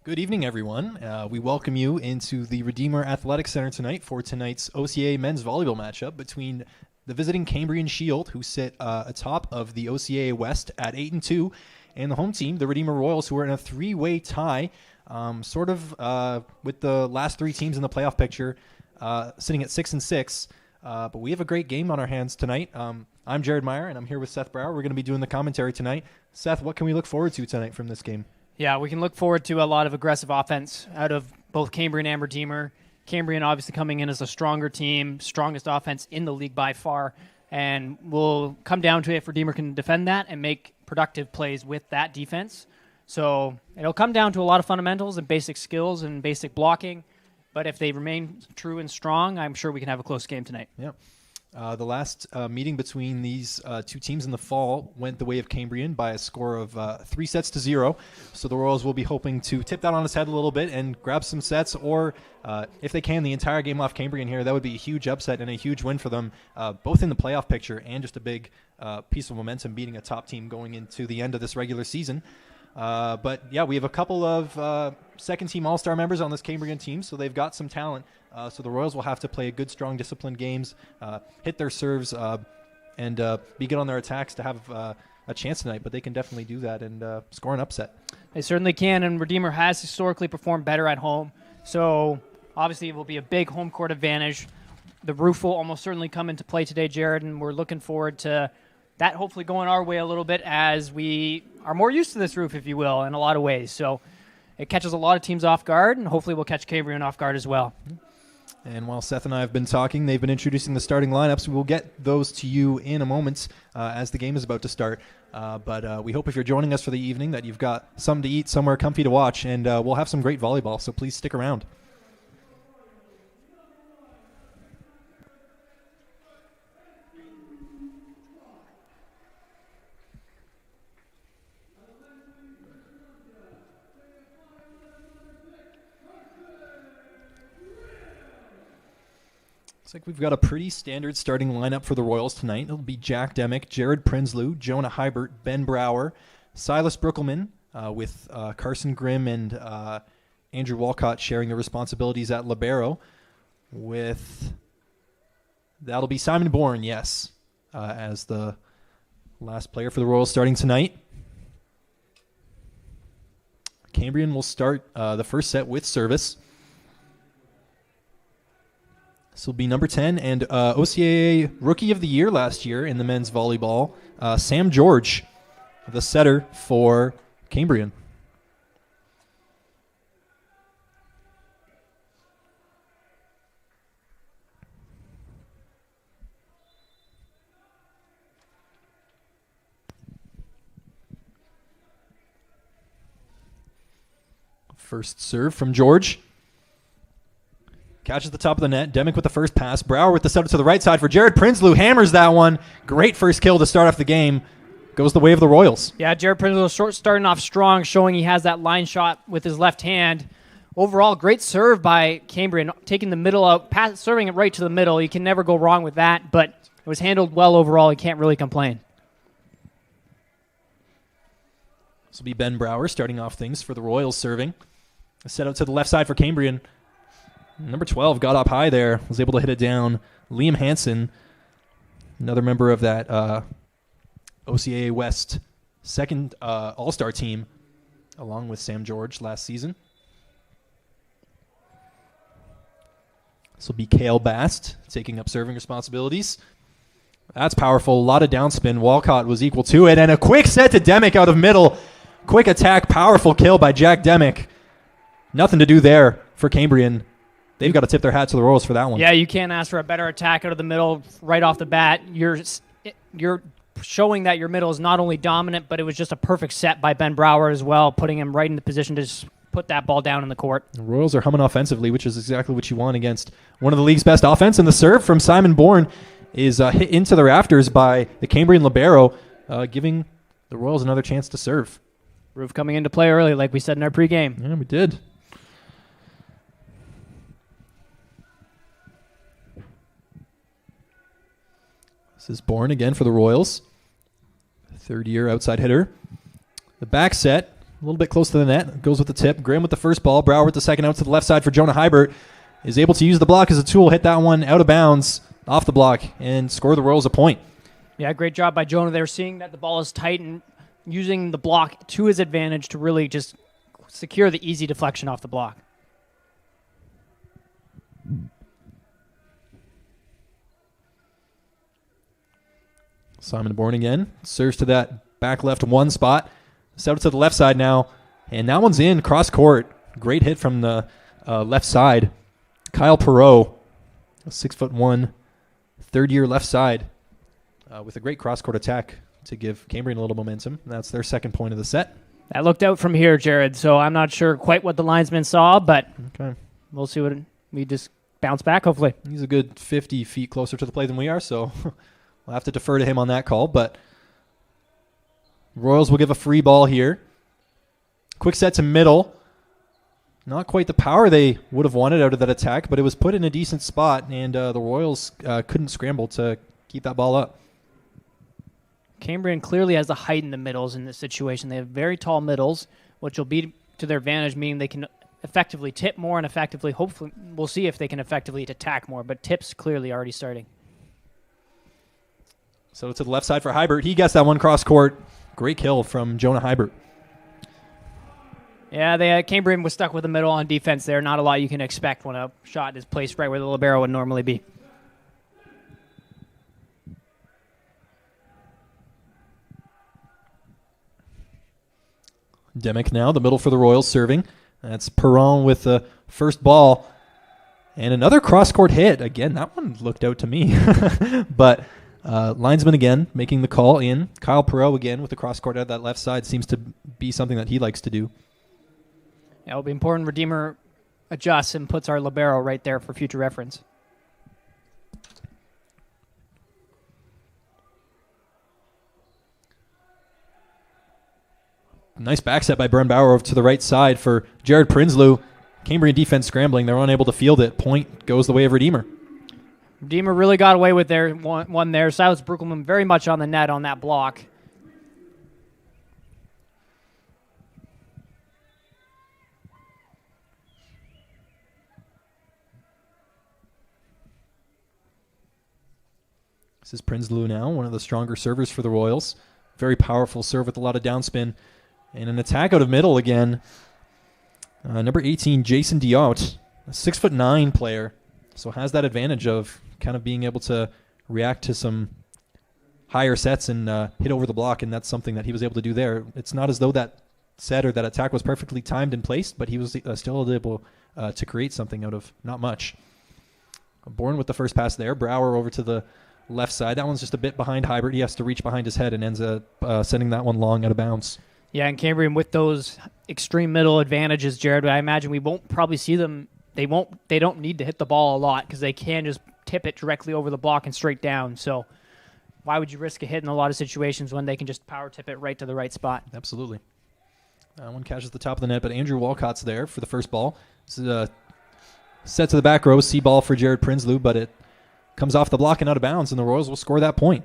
Good evening, everyone. We welcome you into the Redeemer Athletic Center tonight for tonight's OCAA men's volleyball matchup between the visiting Cambrian Shield, who sit atop of the OCAA West at 8-2, and the home team, the Redeemer Royals, who are in a three-way tie, with the last three teams in the playoff picture sitting at 6-6. But we have a great game on our hands tonight. I'm Jared Meyer, and I'm here with Seth Brower. We're going to be doing the commentary tonight. Seth, what can we look forward to tonight from this game? Yeah, we can look forward to a lot of aggressive offense out of both Cambrian and Redeemer. Cambrian obviously coming in as a stronger team, strongest offense in the league by far, and we'll come down to if Redeemer can defend that and make productive plays with that defense. So it'll come down to a lot of fundamentals and basic skills and basic blocking, but if they remain true and strong, I'm sure we can have a close game tonight. Yep. The last meeting between these two teams in the fall went the way of Cambrian by a score of 3-0. So the Royals will be hoping to tip that on its head a little bit and grab some sets, or if they can, the entire game off Cambrian here. That would be a huge upset and a huge win for them, both in the playoff picture and just a big piece of momentum beating a top team going into the end of this regular season. But yeah, we have a couple of second-team All-Star members on this Cambrian team, so they've got some talent. So the Royals will have to play good, strong, disciplined games, hit their serves, and be good on their attacks to have a chance tonight. But they can definitely do that and score an upset. They certainly can, and Redeemer has historically performed better at home. So obviously it will be a big home court advantage. The roof will almost certainly come into play today, Jared, and we're looking forward to that hopefully going our way a little bit as we are more used to this roof, if you will, in a lot of ways. So it catches a lot of teams off guard, and hopefully we'll catch Cambrian off guard as well. And while Seth and I have been talking, they've been introducing the starting lineups. We'll get those to you in a moment as the game is about to start. But we hope if you're joining us for the evening that you've got something to eat, somewhere comfy to watch, and we'll have some great volleyball, so please stick around. Looks like we've got a pretty standard starting lineup for the Royals tonight. It'll be Jack Demick, Jared Prinsloo, Jonah Hybert, Ben Brower, Silas Brookelman, with Carson Grimm and Andrew Walcott sharing the responsibilities at libero. That'll be Simon Bourne, yes, as the last player for the Royals starting tonight. Cambrian will start the first set with service. This will be number 10 and OCAA Rookie of the Year last year in the men's volleyball, Sam George, the setter for Cambrian. First serve from George. Catches the top of the net. Demick with the first pass. Brower with the setup to the right side for Jared Prinsloo. Hammers that one. Great first kill to start off the game. Goes the way of the Royals. Yeah, Jared Prinsloo starting off strong, showing he has that line shot with his left hand. Overall, great serve by Cambrian, taking the middle out, serving it right to the middle. You can never go wrong with that, but it was handled well overall. You can't really complain. This will be Ben Brower starting off things for the Royals serving. Set out to the left side for Cambrian. Number 12 got up high there, was able to hit it down. Liam Hansen, another member of that OCAA West second All-Star team, along with Sam George last season. This will be Cale Bast taking up serving responsibilities. That's powerful. A lot of downspin. Walcott was equal to it. And a quick set to Demick out of middle. Quick attack, powerful kill by Jack Demick. Nothing to do there for Cambrian. They've got to tip their hat to the Royals for that one. Yeah, you can't ask for a better attack out of the middle right off the bat. You're showing that your middle is not only dominant, but it was just a perfect set by Ben Brower as well, putting him right in the position to just put that ball down in the court. The Royals are humming offensively, which is exactly what you want against one of the league's best offense. And the serve from Simon Bourne is hit into the rafters by the Cambrian libero, giving the Royals another chance to serve. Roof coming into play early, like we said in our pregame. Yeah, we did. This is Bourne again for the Royals. Third-year outside hitter. The back set little bit close to the net. Goes with the tip. Grimm with the first ball. Brower with the second out to the left side for Jonah Hybert. Is able to use the block as a tool. Hit that one out of bounds off the block and score the Royals a point. Yeah, great job by Jonah there, seeing that the ball is tight and using the block to his advantage to really just secure the easy deflection off the block. Simon Bourne again. Serves to that back left one spot. Set it to the left side now. And that one's in cross court. Great hit from the left side. Kyle Perot, a 6'1", third-year left side, with a great cross-court attack to give Cambrian a little momentum. That's their second point of the set. That looked out from here, Jared, so I'm not sure quite what the linesman saw, but we'll see what we just bounce back, hopefully. He's a good 50 feet closer to the play than we are, so we'll have to defer to him on that call. But Royals will give a free ball here. Quick set to middle. Not quite the power they would have wanted out of that attack, but it was put in a decent spot, and the Royals couldn't scramble to keep that ball up. Cambrian clearly has the height in the middles in this situation. They have very tall middles, which will be to their advantage, meaning they can effectively tip more and effectively, hopefully, we'll see if they can effectively attack more, but tips clearly already starting. So to the left side for Hybert. He gets that one cross court. Great kill from Jonah Hybert. Yeah, Cambrian was stuck with the middle on defense there. Not a lot you can expect when a shot is placed right where the libero would normally be. Demick now, the middle for the Royals serving. That's Perron with the first ball. And another cross-court hit. Again, that one looked out to me. But linesman again making the call in. Kyle Perot again with the cross-court out that left side. Seems to be something that he likes to do. Yeah, it'll be important Redeemer adjusts and puts our libero right there for future reference. Nice back set by Brent Bauer over to the right side for Jared Prinsloo. Cambrian defense scrambling. They're unable to field it. Point goes the way of Redeemer. Redeemer really got away with their one there. Silas Bruckelman very much on the net on that block. This is Prinsloo now, one of the stronger servers for the Royals. Very powerful serve with a lot of downspin. And an attack out of middle again. Number 18, Jason Diot, a 6'9" player. So has that advantage of kind of being able to react to some higher sets and hit over the block, and that's something that he was able to do there. It's not as though that set or that attack was perfectly timed and placed, but he was still able to create something out of not much. Bourne with the first pass there. Brower over to the left side. That one's just a bit behind Hybert. He has to reach behind his head and ends up sending that one long out of bounds. Yeah, and Cambrian with those extreme middle advantages, Jared, I imagine we won't probably see them. They don't need to hit the ball a lot because they can just tip it directly over the block and straight down. So why would you risk a hit in a lot of situations when they can just power tip it right to the right spot? Absolutely. One catches the top of the net, but Andrew Walcott's there for the first ball. This is a set to the back row, see ball for Jared Prinsloo, but it comes off the block and out of bounds, and the Royals will score that point.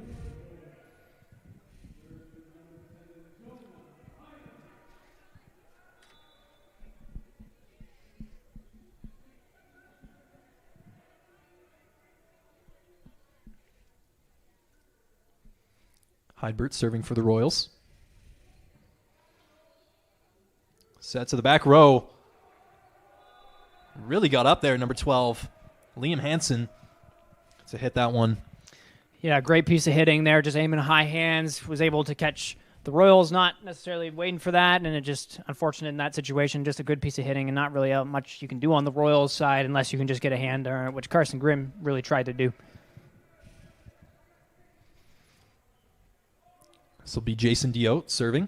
Hybert serving for the Royals. Set to the back row. Really got up there, number 12, Liam Hansen, to hit that one. Yeah, great piece of hitting there, just aiming high hands, was able to catch the Royals, not necessarily waiting for that, and it just, unfortunate in that situation, just a good piece of hitting and not really much you can do on the Royals side unless you can just get a hand, which Carson Grimm really tried to do. This will be Jason Diot serving.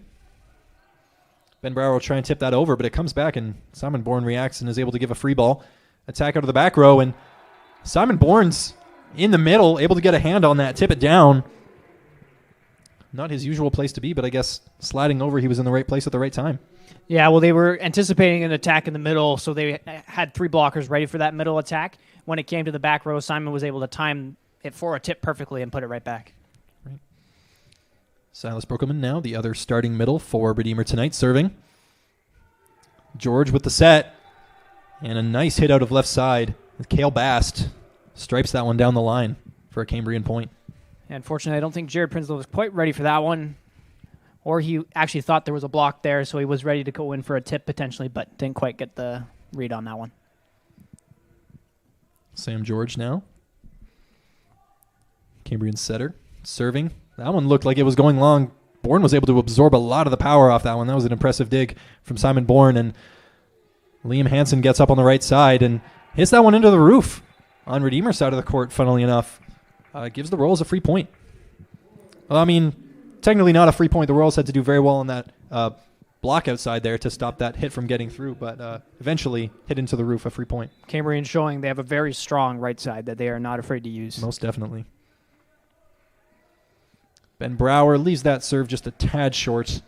Ben Brower will try and tip that over, but it comes back, and Simon Bourne reacts and is able to give a free ball. Attack out of the back row, and Simon Bourne's in the middle, able to get a hand on that, tip it down. Not his usual place to be, but I guess sliding over, he was in the right place at the right time. Yeah, well, they were anticipating an attack in the middle, so they had three blockers ready for that middle attack. When it came to the back row, Simon was able to time it for a tip perfectly and put it right back. Silas Brookerman now, the other starting middle for Redeemer tonight, serving. George with the set. And a nice hit out of left side. Cale Bast stripes that one down the line for a Cambrian point. Unfortunately, I don't think Jared Prinsloo was quite ready for that one. Or he actually thought there was a block there, so he was ready to go in for a tip potentially, but didn't quite get the read on that one. Sam George now. Cambrian setter. Serving. That one looked like it was going long. Bourne was able to absorb a lot of the power off that one. That was an impressive dig from Simon Bourne. And Liam Hansen gets up on the right side and hits that one into the roof on Redeemer's side of the court, funnily enough. Gives the Royals a free point. Well, I mean, technically not a free point. The Royals had to do very well on that block outside there to stop that hit from getting through, but eventually hit into the roof, a free point. Cambrian showing they have a very strong right side that they are not afraid to use. Most definitely. Ben Brower leaves that serve just a tad short.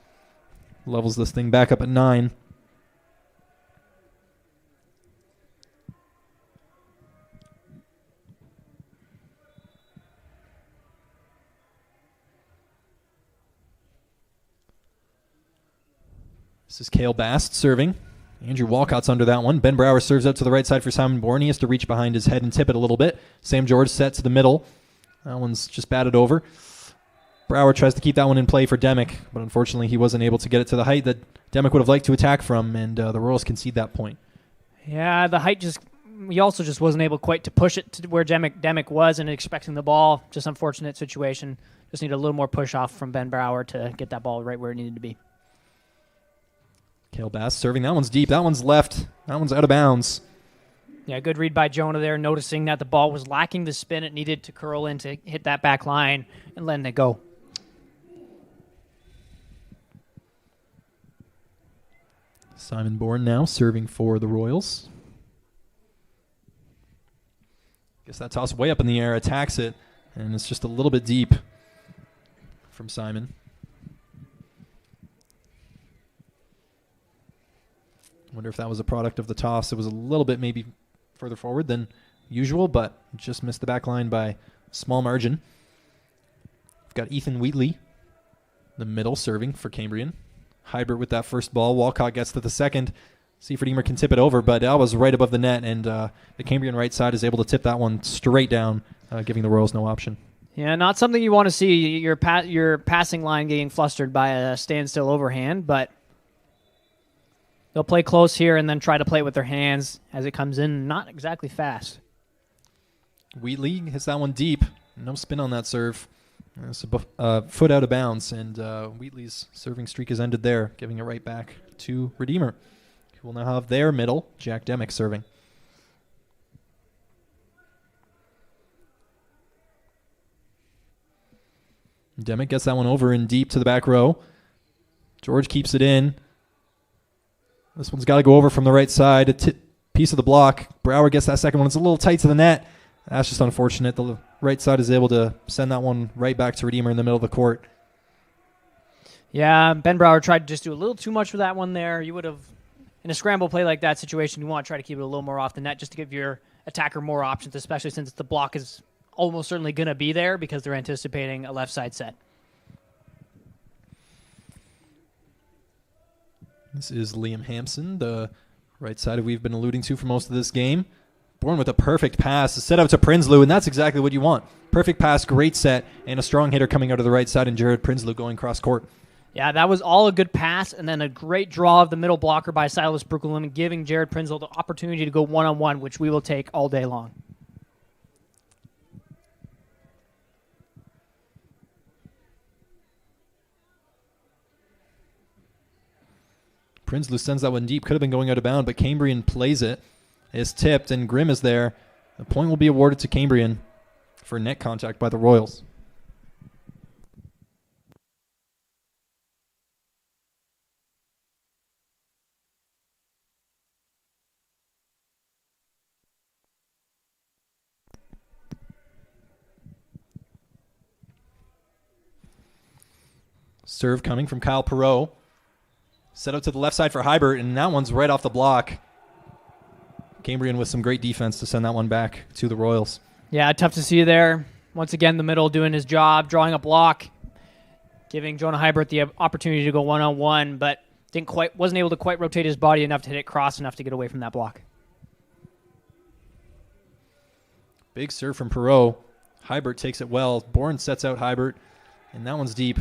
Levels this thing back up at 9. This is Cale Bast serving. Andrew Walcott's under that one. Ben Brower serves out to the right side for Simon Bourne. He has to reach behind his head and tip it a little bit. Sam George set to the middle. That one's just batted over. Brower tries to keep that one in play for Demick, but unfortunately he wasn't able to get it to the height that Demick would have liked to attack from, and the Royals concede that point. Yeah, the height he also just wasn't able quite to push it to where Demick was and expecting the ball. Just unfortunate situation. Just need a little more push off from Ben Brower to get that ball right where it needed to be. Cale Bast serving. That one's deep. That one's left. That one's out of bounds. Yeah, good read by Jonah there, noticing that the ball was lacking the spin it needed to curl in to hit that back line and letting it go. Simon Bourne now serving for the Royals. Gets that toss way up in the air, attacks it, and it's just a little bit deep from Simon. Wonder if that was a product of the toss. It was a little bit maybe further forward than usual, but just missed the back line by a small margin. We've got Ethan Wheatley, the middle, serving for Cambrian. Hybrid with that first ball. Walcott gets to the second. See if Redeemer can tip it over, but that was right above the net, and the Cambrian right side is able to tip that one straight down, giving the Royals no option. Yeah, not something you want to see, your passing line getting flustered by a standstill overhand, but they'll play close here and then try to play it with their hands as it comes in. Not exactly fast. Wheatley hits that one deep. No spin on that serve. It's a foot out of bounds, and Wheatley's serving streak has ended there, giving it right back to Redeemer, who will now have their middle, Jack Demick, serving. Demick gets that one over and deep to the back row. George keeps it in. This one's got to go over from the right side. A piece of the block. Brower gets that second one. It's a little tight to the net. That's just unfortunate. The right side is able to send that one right back to Redeemer in the middle of the court. Yeah, Ben Brower tried to just do a little too much for that one there. You would have, in a scramble play like that situation, you want to try to keep it a little more off the net just to give your attacker more options, especially since the block is almost certainly going to be there because they're anticipating a left side set. This is Liam Hampson, the right side we've been alluding to for most of this game. Bourne with a perfect pass, a set up to Prinsloo, and that's exactly what you want. Perfect pass, great set, and a strong hitter coming out of the right side, and Jared Prinsloo going cross court. Yeah, that was all a good pass, and then a great draw of the middle blocker by Silas Brooklyn, giving Jared Prinsloo the opportunity to go one-on-one, which we will take all day long. Prinsloo sends that one deep. Could have been going out of bound, but Cambrian plays it. It's tipped, and Grimm is there. The point will be awarded to Cambrian for net contact by the Royals. Serve coming from Kyle Perreault. Set up to the left side for Hybert, and that one's right off the block. Cambrian with some great defense to send that one back to the Royals. Yeah, tough to see you there. Once again, the middle doing his job, drawing a block, giving Jonah Hybert the opportunity to go one-on-one, but wasn't able to quite rotate his body enough to hit it cross enough to get away from that block. Big serve from Perot. Hybert takes it well. Bourne sets out Hybert, and that one's deep.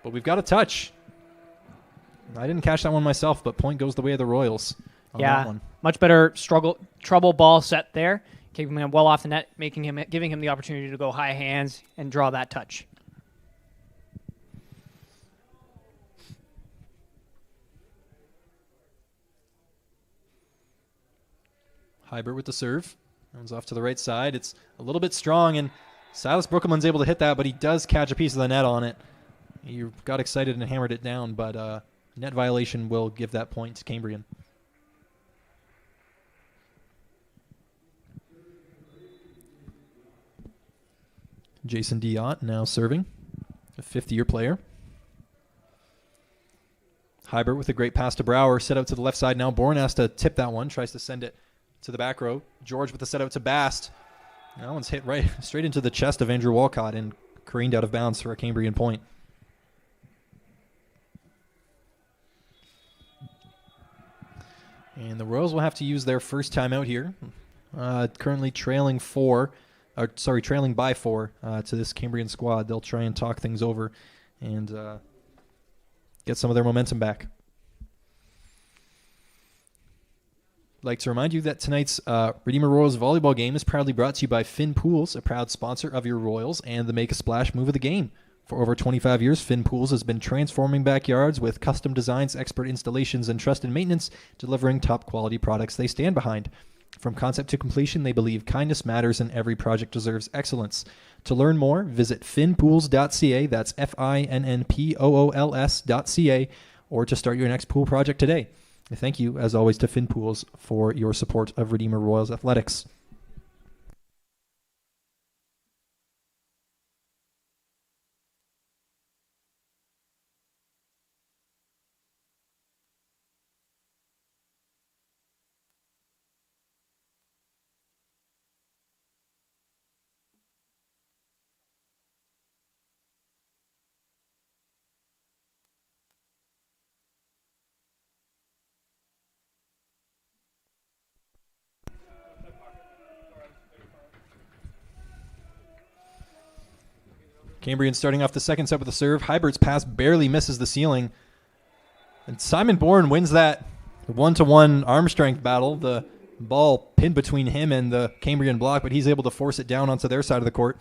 But we've got a touch. I didn't catch that one myself, but point goes the way of the Royals on that one. Much better trouble ball set there, keeping him well off the net, giving him the opportunity to go high hands and draw that touch. Hybert with the serve. That one's off to the right side. It's a little bit strong, and Silas Brookeman's able to hit that, but he does catch a piece of the net on it. He got excited and hammered it down, but net violation will give that point to Cambrian. Jason Diot now serving, a fifth-year player. Hybert with a great pass to Brower, set out to the left side. Now Bourne has to tip that one, tries to send it to the back row. George with the set out to Bast. That one's hit right straight into the chest of Andrew Walcott and careened out of bounds for a Cambrian point. And the Royals will have to use their first timeout here. Currently trailing by 4 to this Cambrian squad. They'll try and talk things over and get some of their momentum back. I'd like to remind you that tonight's Redeemer Royals volleyball game is proudly brought to you by Finn Pools, a proud sponsor of your Royals and the Make a Splash move of the game. For over 25 years, Finn Pools has been transforming backyards with custom designs, expert installations, and trusted maintenance, delivering top-quality products they stand behind. From concept to completion, they believe kindness matters and every project deserves excellence. To learn more, visit finnpools.ca, that's FINNPOOLS.ca, or to start your next pool project today. Thank you, as always, to Finn Pools for your support of Redeemer Royals Athletics. Cambrian starting off the second set with a serve. Hybert's pass barely misses the ceiling. And Simon Bourne wins that one-to-one arm strength battle. The ball pinned between him and the Cambrian block, but he's able to force it down onto their side of the court.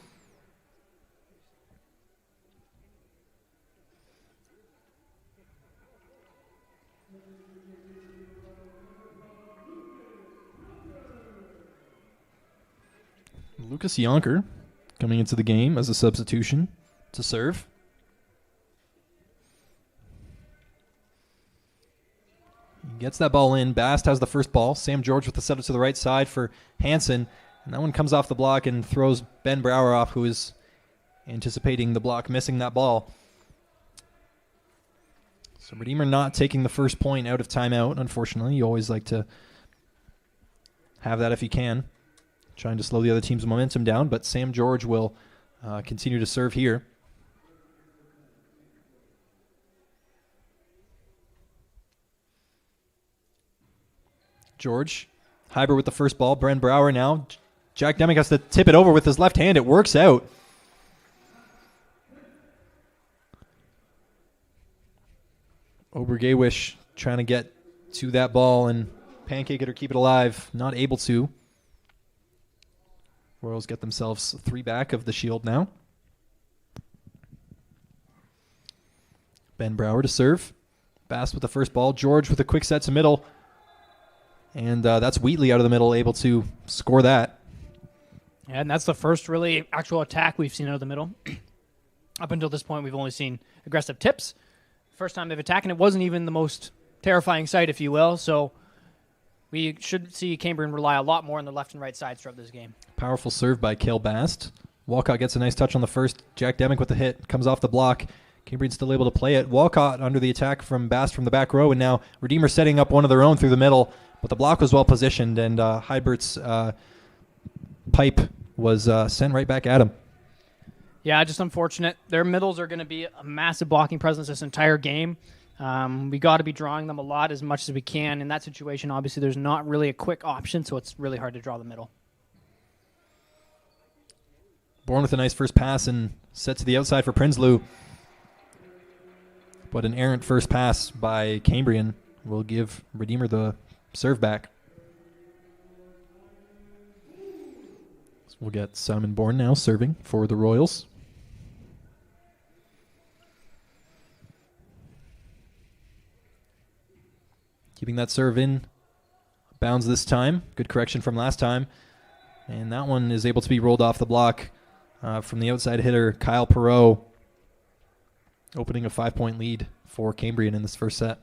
Lucas Yonker coming into the game as a substitution to serve. He gets that ball in. Bast has the first ball. Sam George with the setup to the right side for Hansen. And that one comes off the block and throws Ben Brower off, who is anticipating the block missing that ball. So Redeemer not taking the first point out of timeout, unfortunately. You always like to have that if you can. Trying to slow the other team's momentum down, but Sam George will continue to serve here. George, Hyber with the first ball. Bren Brower now. Jack Demick has to tip it over with his left hand. It works out. Obergawish trying to get to that ball and pancake it or keep it alive. Not able to. Royals get themselves 3 back of the shield now. Ben Brower to serve. Bast with the first ball. George with a quick set to middle. And that's Wheatley out of the middle, able to score that. Yeah, and that's the first really actual attack we've seen out of the middle. Up until this point, we've only seen aggressive tips. First time they've attacked, and it wasn't even the most terrifying sight, if you will. So we should see Cambrian rely a lot more on the left and right sides throughout this game. Powerful serve by Cale Bast. Walcott gets a nice touch on the first. Jack Demick with the hit. Comes off the block. Cambrian's still able to play it. Walcott under the attack from Bast from the back row, and now Redeemer setting up one of their own through the middle. But the block was well positioned, and Hybert's pipe was sent right back at him. Yeah, just unfortunate. Their middles are going to be a massive blocking presence this entire game. We got to be drawing them a lot as much as we can. In that situation, obviously, there's not really a quick option, so it's really hard to draw the middle. Bourne with a nice first pass and set to the outside for Prinsloo. But an errant first pass by Cambrian will give Redeemer the serve back. So we'll get Simon Bourne now serving for the Royals. Keeping that serve in bounds this time. Good correction from last time. And that one is able to be rolled off the block from the outside hitter, Kyle Perreault, opening a 5-point lead for Cambrian in this first set.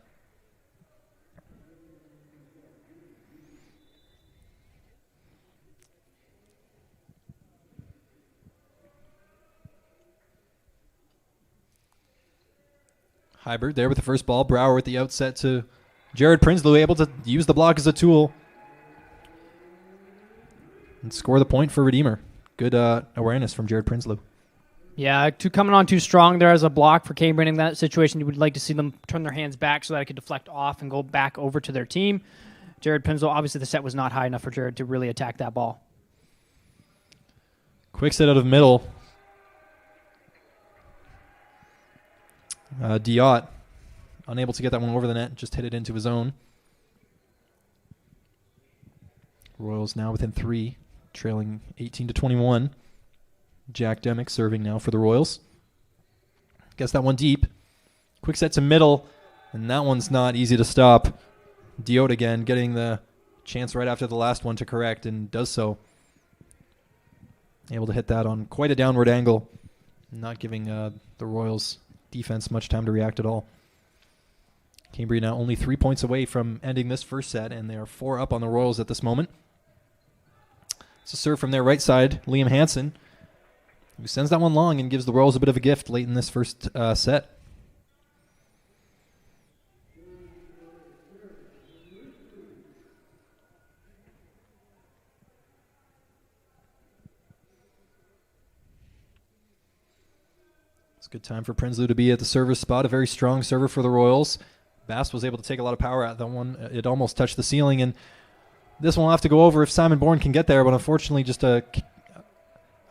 Hybert there with the first ball. Brower with the outset to Jared Prinsloo, able to use the block as a tool and score the point for Redeemer. Good awareness from Jared Prinsloo. Yeah, coming on too strong there as a block for Cambrian in that situation. You would like to see them turn their hands back so that it could deflect off and go back over to their team. Jared Prinsloo, obviously the set was not high enough for Jared to really attack that ball. Quick set out of middle. Diot, unable to get that one over the net, just hit it into his own. Royals now within 3, trailing 18-21. Jack Demick serving now for the Royals. Gets that one deep. Quick set to middle, and that one's not easy to stop. Diot again getting the chance right after the last one to correct, and does so. Able to hit that on quite a downward angle, not giving the Royals defense much time to react at all. Cambrian now only 3 points away from ending this first set, and they are 4 up on the Royals at this moment. It's a serve from their right side, Liam Hansen, who sends that one long and gives the Royals a bit of a gift late in this first set. It's a good time for Prinsloo to be at the server spot, a very strong server for the Royals. Bast was able to take a lot of power at that one. It almost touched the ceiling, and this one will have to go over if Simon Bourne can get there, but unfortunately just a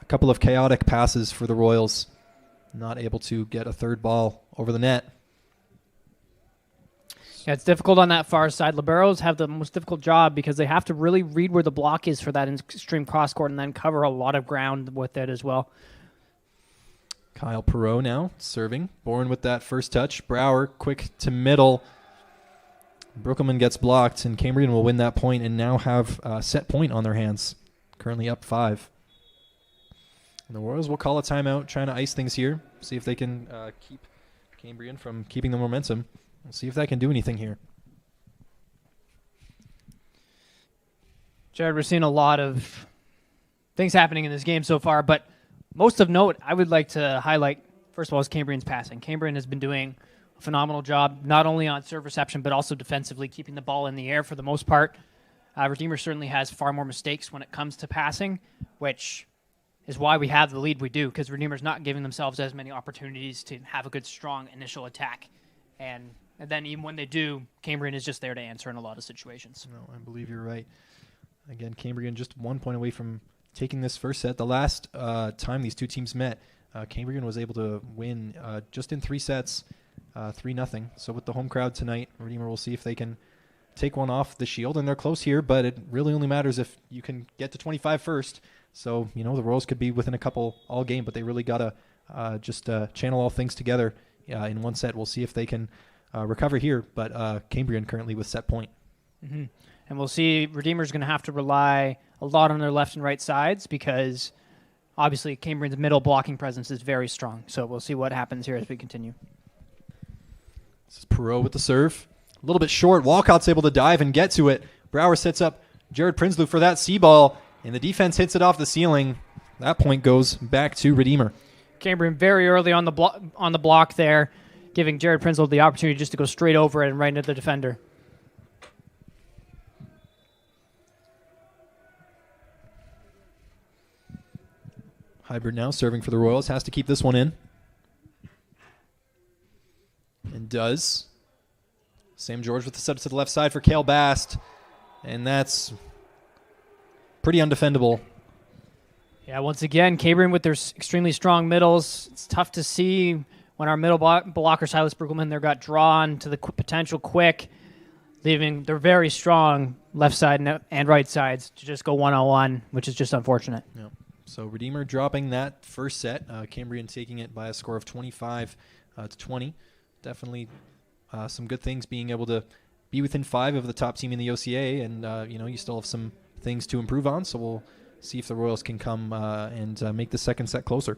couple of chaotic passes for the Royals. Not able to get a third ball over the net. Yeah, it's difficult on that far side. Liberos have the most difficult job because they have to really read where the block is for that extreme cross court and then cover a lot of ground with it as well. Kyle Perreault now serving. Bourne with that first touch. Brower quick to middle. Brookelman gets blocked, and Cambrian will win that point and now have a set point on their hands. Currently up 5. And the Royals will call a timeout, trying to ice things here. See if they can keep Cambrian from keeping the momentum. We'll see if that can do anything here. Jared, we're seeing a lot of things happening in this game so far, but most of note, I would like to highlight, first of all, is Cambrian's passing. Cambrian has been doing a phenomenal job, not only on serve reception, but also defensively, keeping the ball in the air for the most part. Redeemer certainly has far more mistakes when it comes to passing, which is why we have the lead we do, because Redeemer's not giving themselves as many opportunities to have a good, strong initial attack. And then even when they do, Cambrian is just there to answer in a lot of situations. No, I believe you're right. Again, Cambrian just 1 point away from taking this first set. The last time these two teams met, Cambrian was able to win just in 3 sets, 3-0. So with the home crowd tonight, Redeemer will see if they can take one off the Shield, and they're close here, but it really only matters if you can get to 25 first. So, the Royals could be within a couple all game, but they really got to just channel all things together in one set. We'll see if they can recover here, but Cambrian currently with set point. Mm-hmm. And we'll see Redeemer's going to have to rely a lot on their left and right sides because obviously Cambrian's middle blocking presence is very strong. So we'll see what happens here as we continue. This is Perreault with the serve. A little bit short. Walcott's able to dive and get to it. Brower sets up Jared Prinsloo for that C-ball, and the defense hits it off the ceiling. That point goes back to Redeemer. Cambrian very early on the block there, giving Jared Prinsloo the opportunity just to go straight over it and right into the defender. Hybrid now serving for the Royals. Has to keep this one in. And does. Sam George with the set to the left side for Cale Bast. And that's pretty undefendable. Yeah, once again, Cambrian with their extremely strong middles. It's tough to see when our middle blocker, Silas Brueggelmann, there got drawn to the potential quick, leaving their very strong left side and right sides to just go one-on-one, which is just unfortunate. Yeah. So Redeemer dropping that first set. Cambrian taking it by a score of 25 to 20. Definitely some good things being able to be within 5 of the top team in the OCAA, and you still have some things to improve on. So we'll see if the Royals can come and make the second set closer.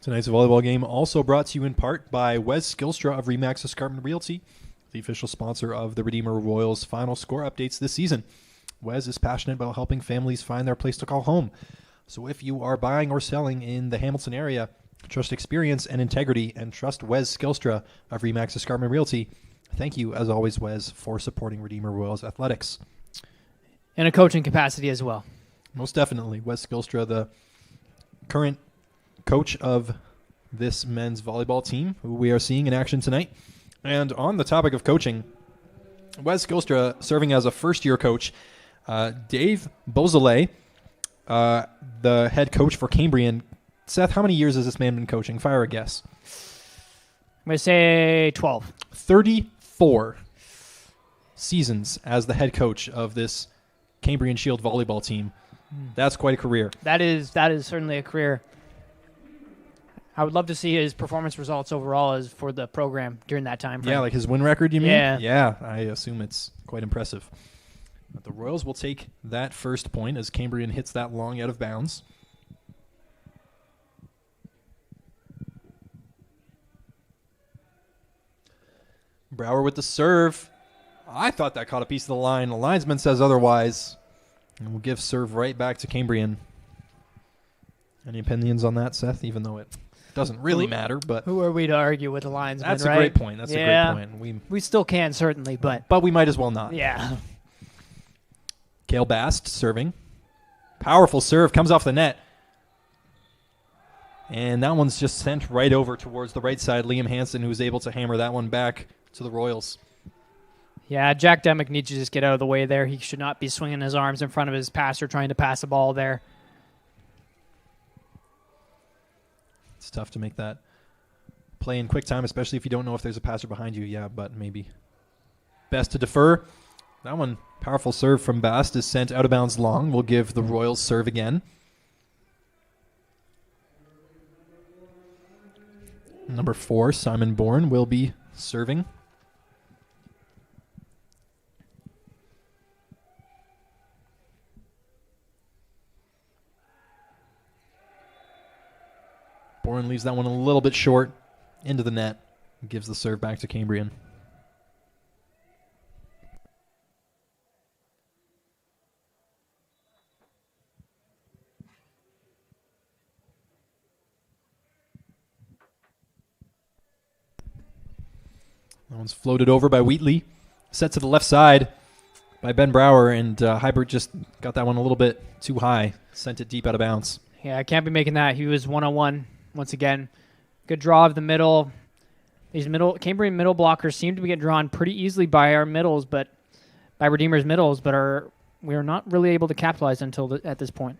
Tonight's volleyball game also brought to you in part by Wes Skilstra of Remax Escarpment Realty, the official sponsor of the Redeemer Royals final score updates this season. Wes is passionate about helping families find their place to call home. So if you are buying or selling in the Hamilton area, trust experience and integrity, and trust Wes Skilstra of Remax Escarpment Realty. Thank you, as always, Wes, for supporting Redeemer Royals athletics. In a coaching capacity as well. Most definitely. Wes Skilstra, the current coach of this men's volleyball team, who we are seeing in action tonight. And on the topic of coaching, Wes Skilstra serving as a first-year coach. Dave Beausoleil, the head coach for Cambrian. Seth, how many years has this man been coaching? Fire a guess. I'm going to say 12. 34 seasons as the head coach of this Cambrian Shield volleyball team. That's quite a career. That is certainly a career. I would love to see his performance results overall as for the program during that time frame. Yeah, like his win record, you mean? Yeah. Yeah, I assume it's quite impressive. But the Royals will take that first point as Cambrian hits that long out of bounds. Brower with the serve. I thought that caught a piece of the line. The linesman says otherwise. And we'll give serve right back to Cambrian. Any opinions on that, Seth? Even though it doesn't really matter, but who are we to argue with the linesman? that's right? a great point. That's a great point. We still can certainly, but we might as well not. Yeah. Cale Bast serving. Powerful serve comes off the net. And that one's just sent right over towards the right side. Liam Hansen, who's able to hammer that one back to the Royals. Yeah, Jack Demick needs to just get out of the way there. He should not be swinging his arms in front of his passer trying to pass the ball there. It's tough to make that play in quick time, especially if you don't know if there's a passer behind you. Yeah, but maybe best to defer. That one, powerful serve from Bast, is sent out of bounds long. We'll give the Royals serve again. Number 4, Simon Bourne, will be serving. Bourne leaves that one a little bit short into the net. Gives the serve back to Cambrian. That one's floated over by Wheatley. Set to the left side by Ben Brower, and Hybert just got that one a little bit too high. Sent it deep out of bounds. Yeah, I can't be making that. He was one-on-one once again. Good draw of the middle. These Cambrian middle blockers seem to be getting drawn pretty easily by our middles, but by Redeemer's middles, but we are not really able to capitalize at this point.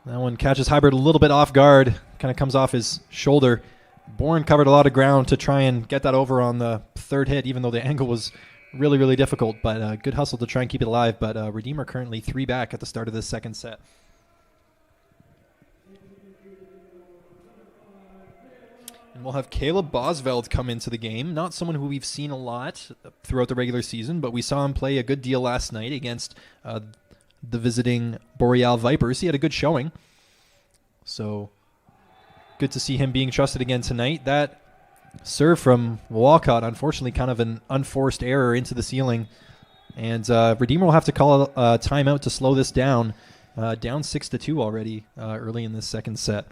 That one catches Hybert a little bit off guard. Kind of comes off his shoulder. Bourne covered a lot of ground to try and get that over on the third hit, even though the angle was really, really difficult. But good hustle to try and keep it alive. But Redeemer currently 3 back at the start of this second set. And we'll have Caleb Bosveld come into the game. Not someone who we've seen a lot throughout the regular season, but we saw him play a good deal last night against the visiting Boreal Vipers. He had a good showing. So good to see him being trusted again tonight. That serve from Walcott, unfortunately, kind of an unforced error into the ceiling. And Redeemer will have to call a timeout to slow this down. Down 6-2 already early in this second set.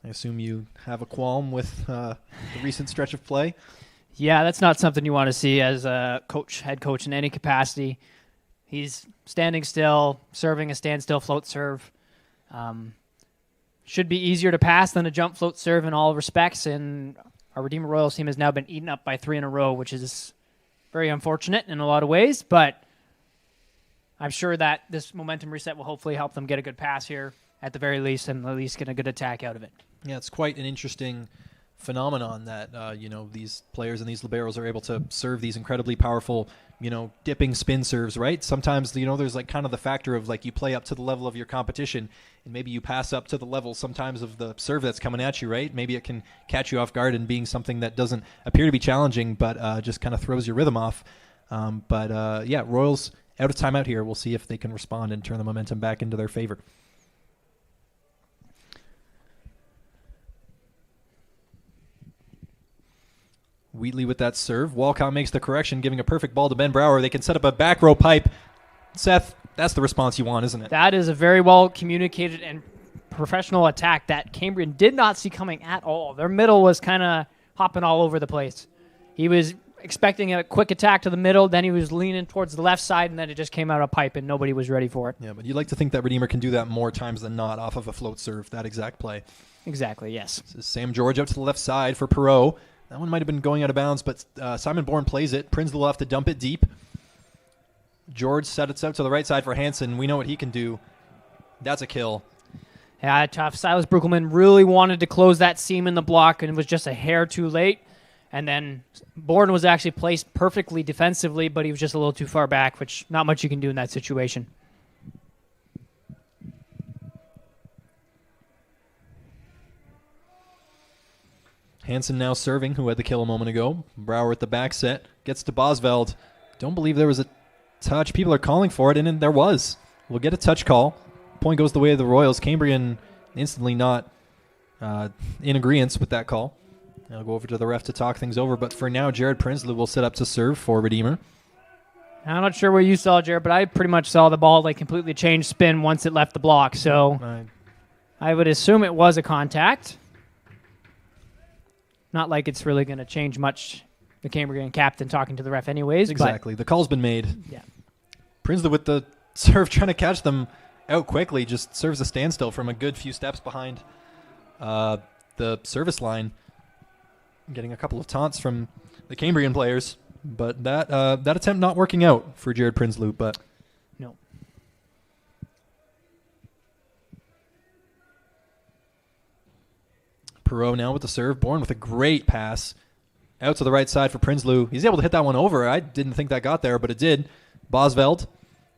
I assume you have a qualm with the recent stretch of play. Yeah, that's not something you want to see as a head coach in any capacity. He's standing still, serving a standstill float serve. Should be easier to pass than a jump float serve in all respects, and our Redeemer Royals team has now been eaten up by 3 in a row, which is very unfortunate in a lot of ways, but I'm sure that this momentum reset will hopefully help them get a good pass here at the very least, and at least get a good attack out of it. Yeah, it's quite an interesting phenomenon that these players and these liberos are able to serve these incredibly powerful, dipping spin serves, right? Sometimes there's like kind of the factor of like you play up to the level of your competition, and maybe you pass up to the level sometimes of the serve that's coming at you, right? Maybe it can catch you off guard and being something that doesn't appear to be challenging, but just kind of throws your rhythm off. Yeah, Royals out of timeout here. We'll see if they can respond and turn the momentum back into their favor. Wheatley with that serve. Walcott makes the correction, giving a perfect ball to Ben Brower. They can set up a back row pipe. Seth, that's the response you want, isn't it? That is a very well communicated and professional attack that Cambrian did not see coming at all. Their middle was kind of hopping all over the place. He was expecting a quick attack to the middle, then he was leaning towards the left side, and then it just came out of pipe, and nobody was ready for it. Yeah, but you'd like to think that Redeemer can do that more times than not off of a float serve, that exact play. Exactly, yes. This is Sam George out to the left side for Perot. That one might have been going out of bounds, but Simon Bourne plays it. Prinsley will have to dump it deep. George sets it out to the right side for Hansen. We know what he can do. That's a kill. Yeah, tough. Silas Bruckelman really wanted to close that seam in the block and was just a hair too late. And then Bourne was actually placed perfectly defensively, but he was just a little too far back, which not much you can do in that situation. Hansen now serving, who had the kill a moment ago. Brower at the back set. Gets to Bosveld. Don't believe there was a touch. People are calling for it, and there was. We'll get a touch call. Point goes the way of the Royals. Cambrian instantly not in agreement with that call. I'll go over to the ref to talk things over, but for now, Jared Prinsley will set up to serve for Redeemer. I'm not sure what you saw, Jared, but I pretty much saw the ball completely change spin once it left the block, so I would assume it was a contact. Not like it's really going to change much, the Cambrian captain talking to the ref anyways. Exactly. The call's been made. Yeah. Prinsley with the serve trying to catch them out quickly, just serves a standstill from a good few steps behind the service line. Getting a couple of taunts from the Cambrian players, but that attempt not working out for Jared Prinsley, but no. Perot now with the serve. Bourne with a great pass out to the right side for Prinsley. He's able to hit that one over. I didn't think that got there, but it did. Bosveld,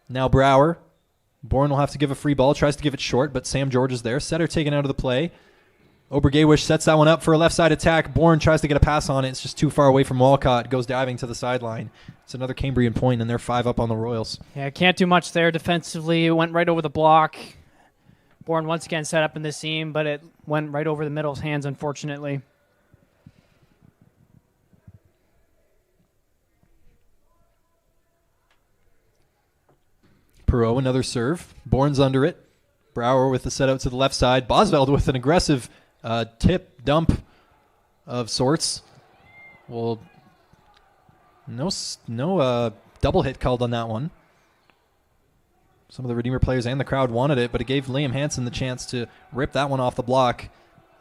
now Brower. Bourne will have to give a free ball. Tries to give it short, but Sam George is there. Setter taken out of the play. Obergawish sets that one up for a left side attack. Bourne tries to get a pass on it. It's just too far away from Walcott. Goes diving to the sideline. It's another Cambrian point, and they're 5 up on the Royals. Yeah, can't do much there defensively. It went right over the block. Bourne once again set up in the seam, but it went right over the middle's hands, unfortunately. Perot, another serve. Bourne's under it. Brower with the set out to the left side. Bosveld with an aggressive tip dump of sorts. Well, no double hit called on that one. Some of the Redeemer players and the crowd wanted it, but it gave Liam Hansen the chance to rip that one off the block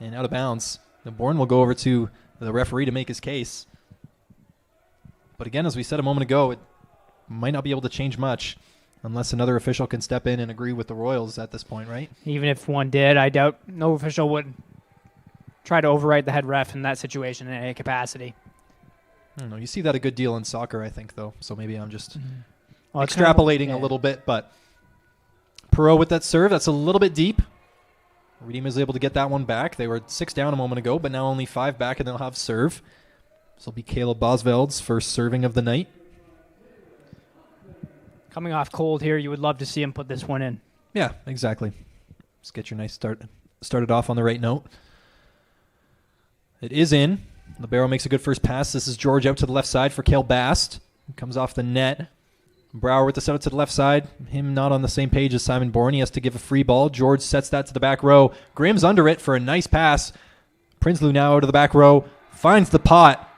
and out of bounds. The Bourne will go over to the referee to make his case. But again, as we said a moment ago, it might not be able to change much unless another official can step in and agree with the Royals at this point, right? Even if one did, I doubt no official would try to override the head ref in that situation in any capacity. I don't know. You see that a good deal in soccer, I think, though. So maybe I'm just Well, extrapolating a little bit. But Perot with that serve, that's a little bit deep. Redeem is able to get that one back. They were 6 down a moment ago, but now only 5 back, and they'll have serve. This will be Caleb Bosveld's first serving of the night. Coming off cold here, you would love to see him put this one in. Yeah, exactly. Let's get your nice started off on the right note. It is in. Libero makes a good first pass. This is George out to the left side for Cale Bast. Comes off the net. Brower with the setup to the left side. Him not on the same page as Simon Bourne. He has to give a free ball. George sets that to the back row. Grimm's under it for a nice pass. Prinsloo now out of the back row. Finds the pot.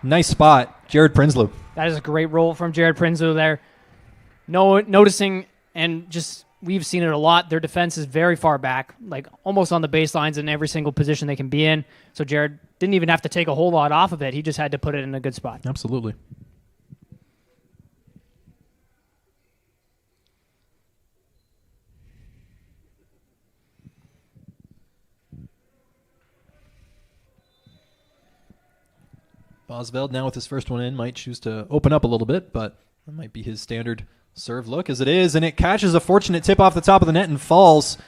Nice spot. Jared Prinsloo. That is a great roll from Jared Prinsloo there. Noticing, and just we've seen it a lot, their defense is very far back, like almost on the baselines in every single position they can be in. So Jared didn't even have to take a whole lot off of it. He just had to put it in a good spot. Absolutely. Bosveld now with his first one in might choose to open up a little bit, but that might be his standard serve look as it is, and it catches a fortunate tip off the top of the net and falls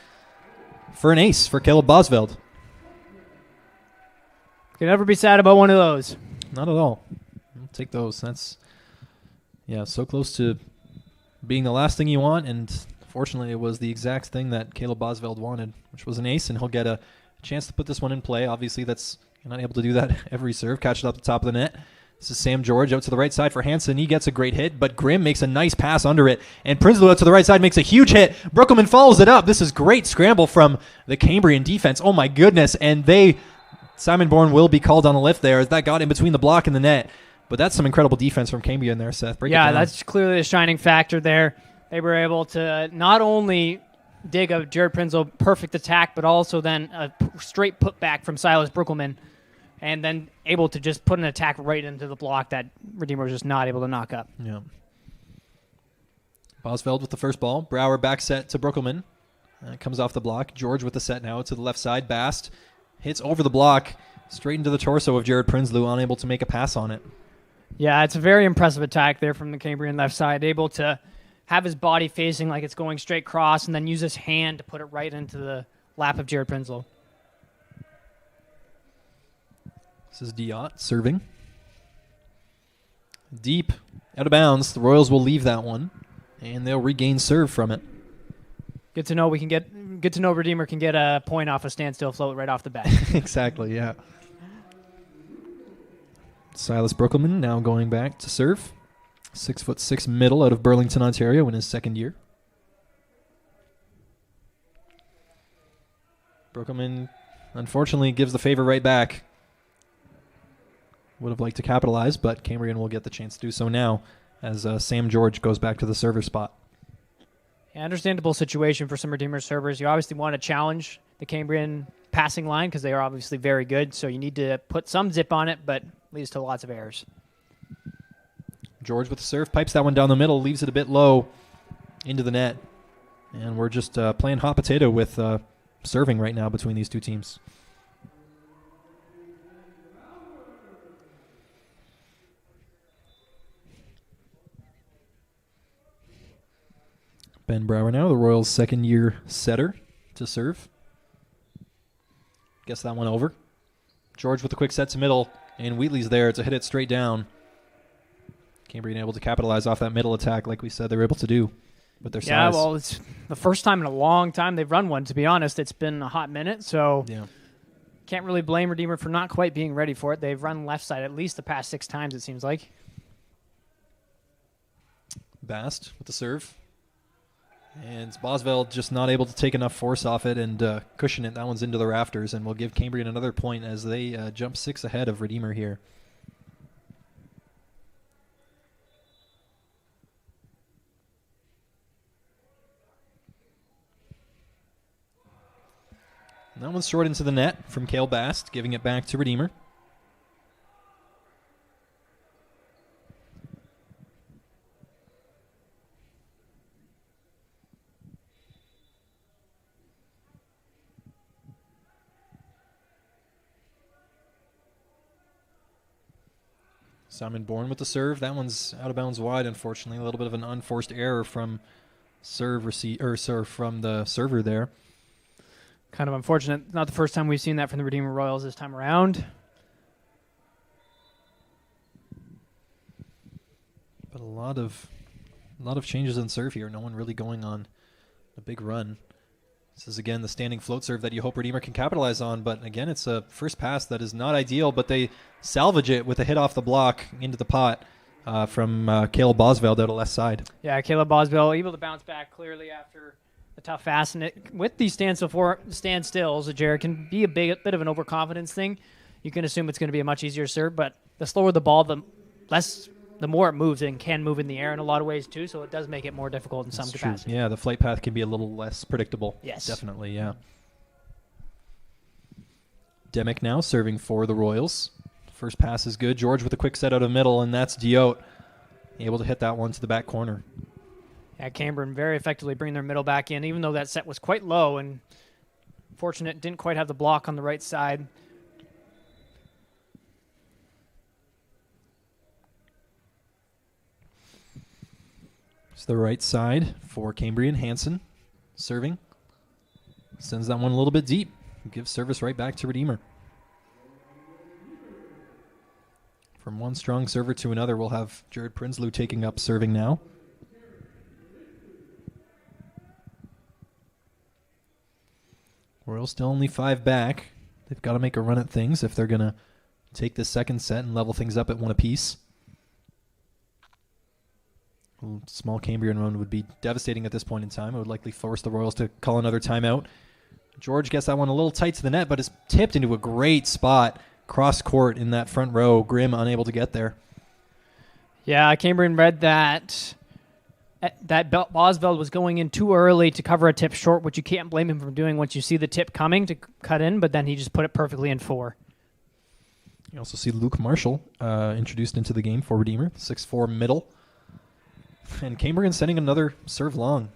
for an ace for Caleb Bosveld. Can never be sad about one of those. Not at all. I'll take those. That's, yeah, so close to being the last thing you want, and fortunately it was the exact thing that Caleb Bosveld wanted, which was an ace, and he'll get a chance to put this one in play. Obviously, you're not able to do that every serve. Catch it up the top of the net. This is Sam George out to the right side for Hansen. He gets a great hit, but Grimm makes a nice pass under it. And Prinsloo out to the right side makes a huge hit. Brookelman follows it up. This is great scramble from the Cambrian defense. Oh, my goodness. And Simon Bourne will be called on a lift there as that got in between the block and the net. But that's some incredible defense from Cambrian there, Seth. Break it down. That's clearly a shining factor there. They were able to not only dig a Jared Prinsloo perfect attack, but also then a straight putback from Silas Brookelman. And then able to just put an attack right into the block that Redeemer was just not able to knock up. Yeah. Bosveld with the first ball. Brower back set to Brookelman. Comes off the block. George with the set now to the left side. Bast hits over the block, straight into the torso of Jared Prinsloo, unable to make a pass on it. Yeah, it's a very impressive attack there from the Cambrian left side. Able to have his body facing like it's going straight cross and then use his hand to put it right into the lap of Jared Prinsloo. This is Diot serving. Deep, out of bounds. The Royals will leave that one, and they'll regain serve from it. Good to know Redeemer can get a point off a standstill float right off the bat. Exactly, yeah. Silas Brookelman now going back to serve. 6'6" middle out of Burlington, Ontario in his second year. Brookelman unfortunately gives the favor right back. Would have liked to capitalize, but Cambrian will get the chance to do so now as Sam George goes back to the server spot. Yeah, understandable situation for some Redeemer servers. You obviously want to challenge the Cambrian passing line because they are obviously very good, so you need to put some zip on it, but leads to lots of errors. George with the serve, pipes that one down the middle, leaves it a bit low into the net. And we're just playing hot potato with serving right now between these two teams. Ben Brower now, the Royals' second-year setter to serve. Gets that one over. George with a quick set to middle, and Wheatley's there to hit it straight down. Cambrian able to capitalize off that middle attack like we said they were able to do with their size. Yeah, well, it's the first time in a long time they've run one, to be honest. It's been a hot minute, so can't really blame Redeemer for not quite being ready for it. They've run left side at least the past 6 times, it seems like. Bast with the serve. And Boswell just not able to take enough force off it and cushion it. That one's into the rafters, and we'll give Cambrian another point as they jump 6 ahead of Redeemer here. And that one's short into the net from Cale Bast, giving it back to Redeemer. Simon Bourne with the serve. That one's out of bounds wide, unfortunately. A little bit of an unforced error from from the server there. Kind of unfortunate. Not the first time we've seen that from the Redeemer Royals this time around. But a lot of changes in serve here. No one really going on a big run. This is, again, the standing float serve that you hope Redeemer can capitalize on. But, again, it's a first pass that is not ideal, but they salvage it with a hit off the block into the pot from Caleb Boswell down the left side. Yeah, Caleb Boswell able to bounce back clearly after a tough pass. And with these standstills, Jared, can be a bit of an overconfidence thing. You can assume it's going to be a much easier serve, but the slower the ball, the more it moves and can move in the air in a lot of ways too, so it does make it more difficult in some capacity. Yeah, the flight path can be a little less predictable. Yes. Definitely, yeah. Demick now serving for the Royals. First pass is good. George with a quick set out of middle, and that's Diote able to hit that one to the back corner. Yeah, Cambrian very effectively bring their middle back in, even though that set was quite low and fortunate didn't quite have the block on the right side. It's the right side for Cambrian. Hansen serving. Sends that one a little bit deep. Gives service right back to Redeemer. From one strong server to another, we'll have Jared Prinsloo taking up serving now. Royals still only 5 back. They've got to make a run at things if they're going to take this second set and level things up at 1 apiece. A small Cambrian run would be devastating at this point in time. It would likely force the Royals to call another timeout. George gets that one a little tight to the net, but is tipped into a great spot cross court in that front row. Grimm unable to get there. Yeah, Cambrian read that Boswell was going in too early to cover a tip short, which you can't blame him for doing once you see the tip coming to cut in, but then he just put it perfectly in 4. You also see Luke Marshall introduced into the game for Redeemer, 6'4" middle. And Cambrian sending another serve long.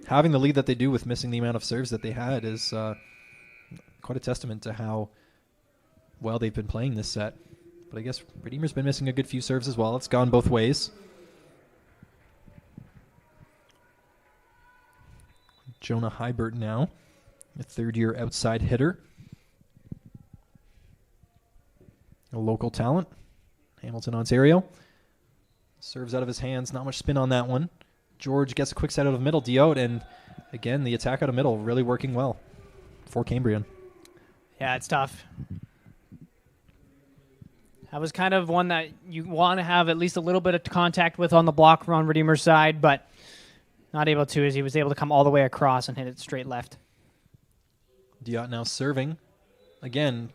Having the lead that they do with missing the amount of serves that they had is quite a testament to how well they've been playing this set. But I guess Redeemer's been missing a good few serves as well. It's gone both ways. Jonah Hybert now, a third-year outside hitter. A local talent, Hamilton, Ontario. Serves out of his hands, not much spin on that one. George gets a quick set out of middle, Diote, and again, the attack out of middle really working well for Cambrian. Yeah, it's tough. That was kind of one that you want to have at least a little bit of contact with on the block on Redeemer's side, but not able to as he was able to come all the way across and hit it straight left. Diote now serving. Again,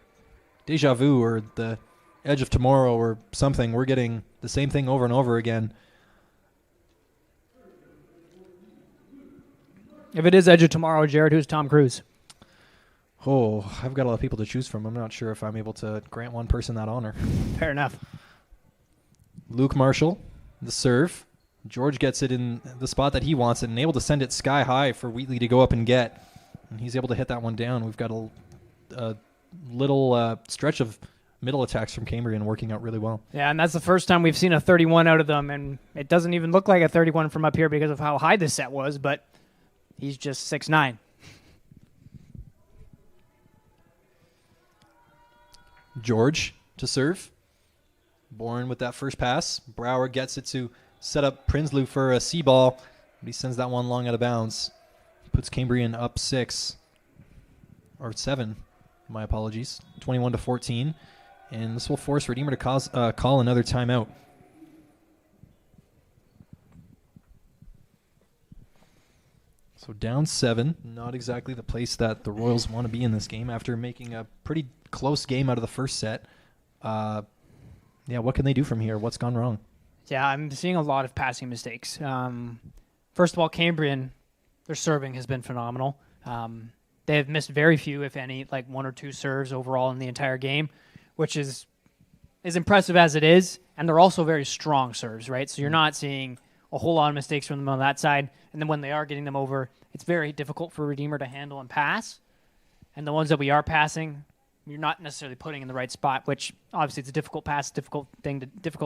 deja vu or the edge of tomorrow or something. We're getting the same thing over and over again. If it is Edge of Tomorrow, Jared, who's Tom Cruise? Oh, I've got a lot of people to choose from. I'm not sure if I'm able to grant one person that honor. Fair enough. Luke Marshall, the serve. George gets it in the spot that he wants it and able to send it sky high for Wheatley to go up and get. And he's able to hit that one down. We've got a little stretch of middle attacks from Cambrian working out really well. Yeah, and that's the first time we've seen a 31 out of them, and it doesn't even look like a 31 from up here because of how high this set was, but he's just 6'9". George to serve. Bourne with that first pass. Brower gets it to set up Prinsloo for a C ball, but he sends that one long out of bounds. Puts Cambrian up 6 or 7. My apologies. 21-14, and this will force Redeemer to call another timeout. So down 7, not exactly the place that the Royals want to be in this game after making a pretty close game out of the first set. Yeah, what can they do from here? What's gone wrong? Yeah, I'm seeing a lot of passing mistakes. First of all, Cambrian, their serving has been phenomenal. They have missed very few, if any, like 1 or 2 serves overall in the entire game, which is as impressive as it is. And they're also very strong serves, right? So you're not seeing a whole lot of mistakes from them on that side. And then when they are getting them over, it's very difficult for Redeemer to handle and pass. And the ones that we are passing, you're not necessarily putting in the right spot, which obviously it's a difficult pass, difficult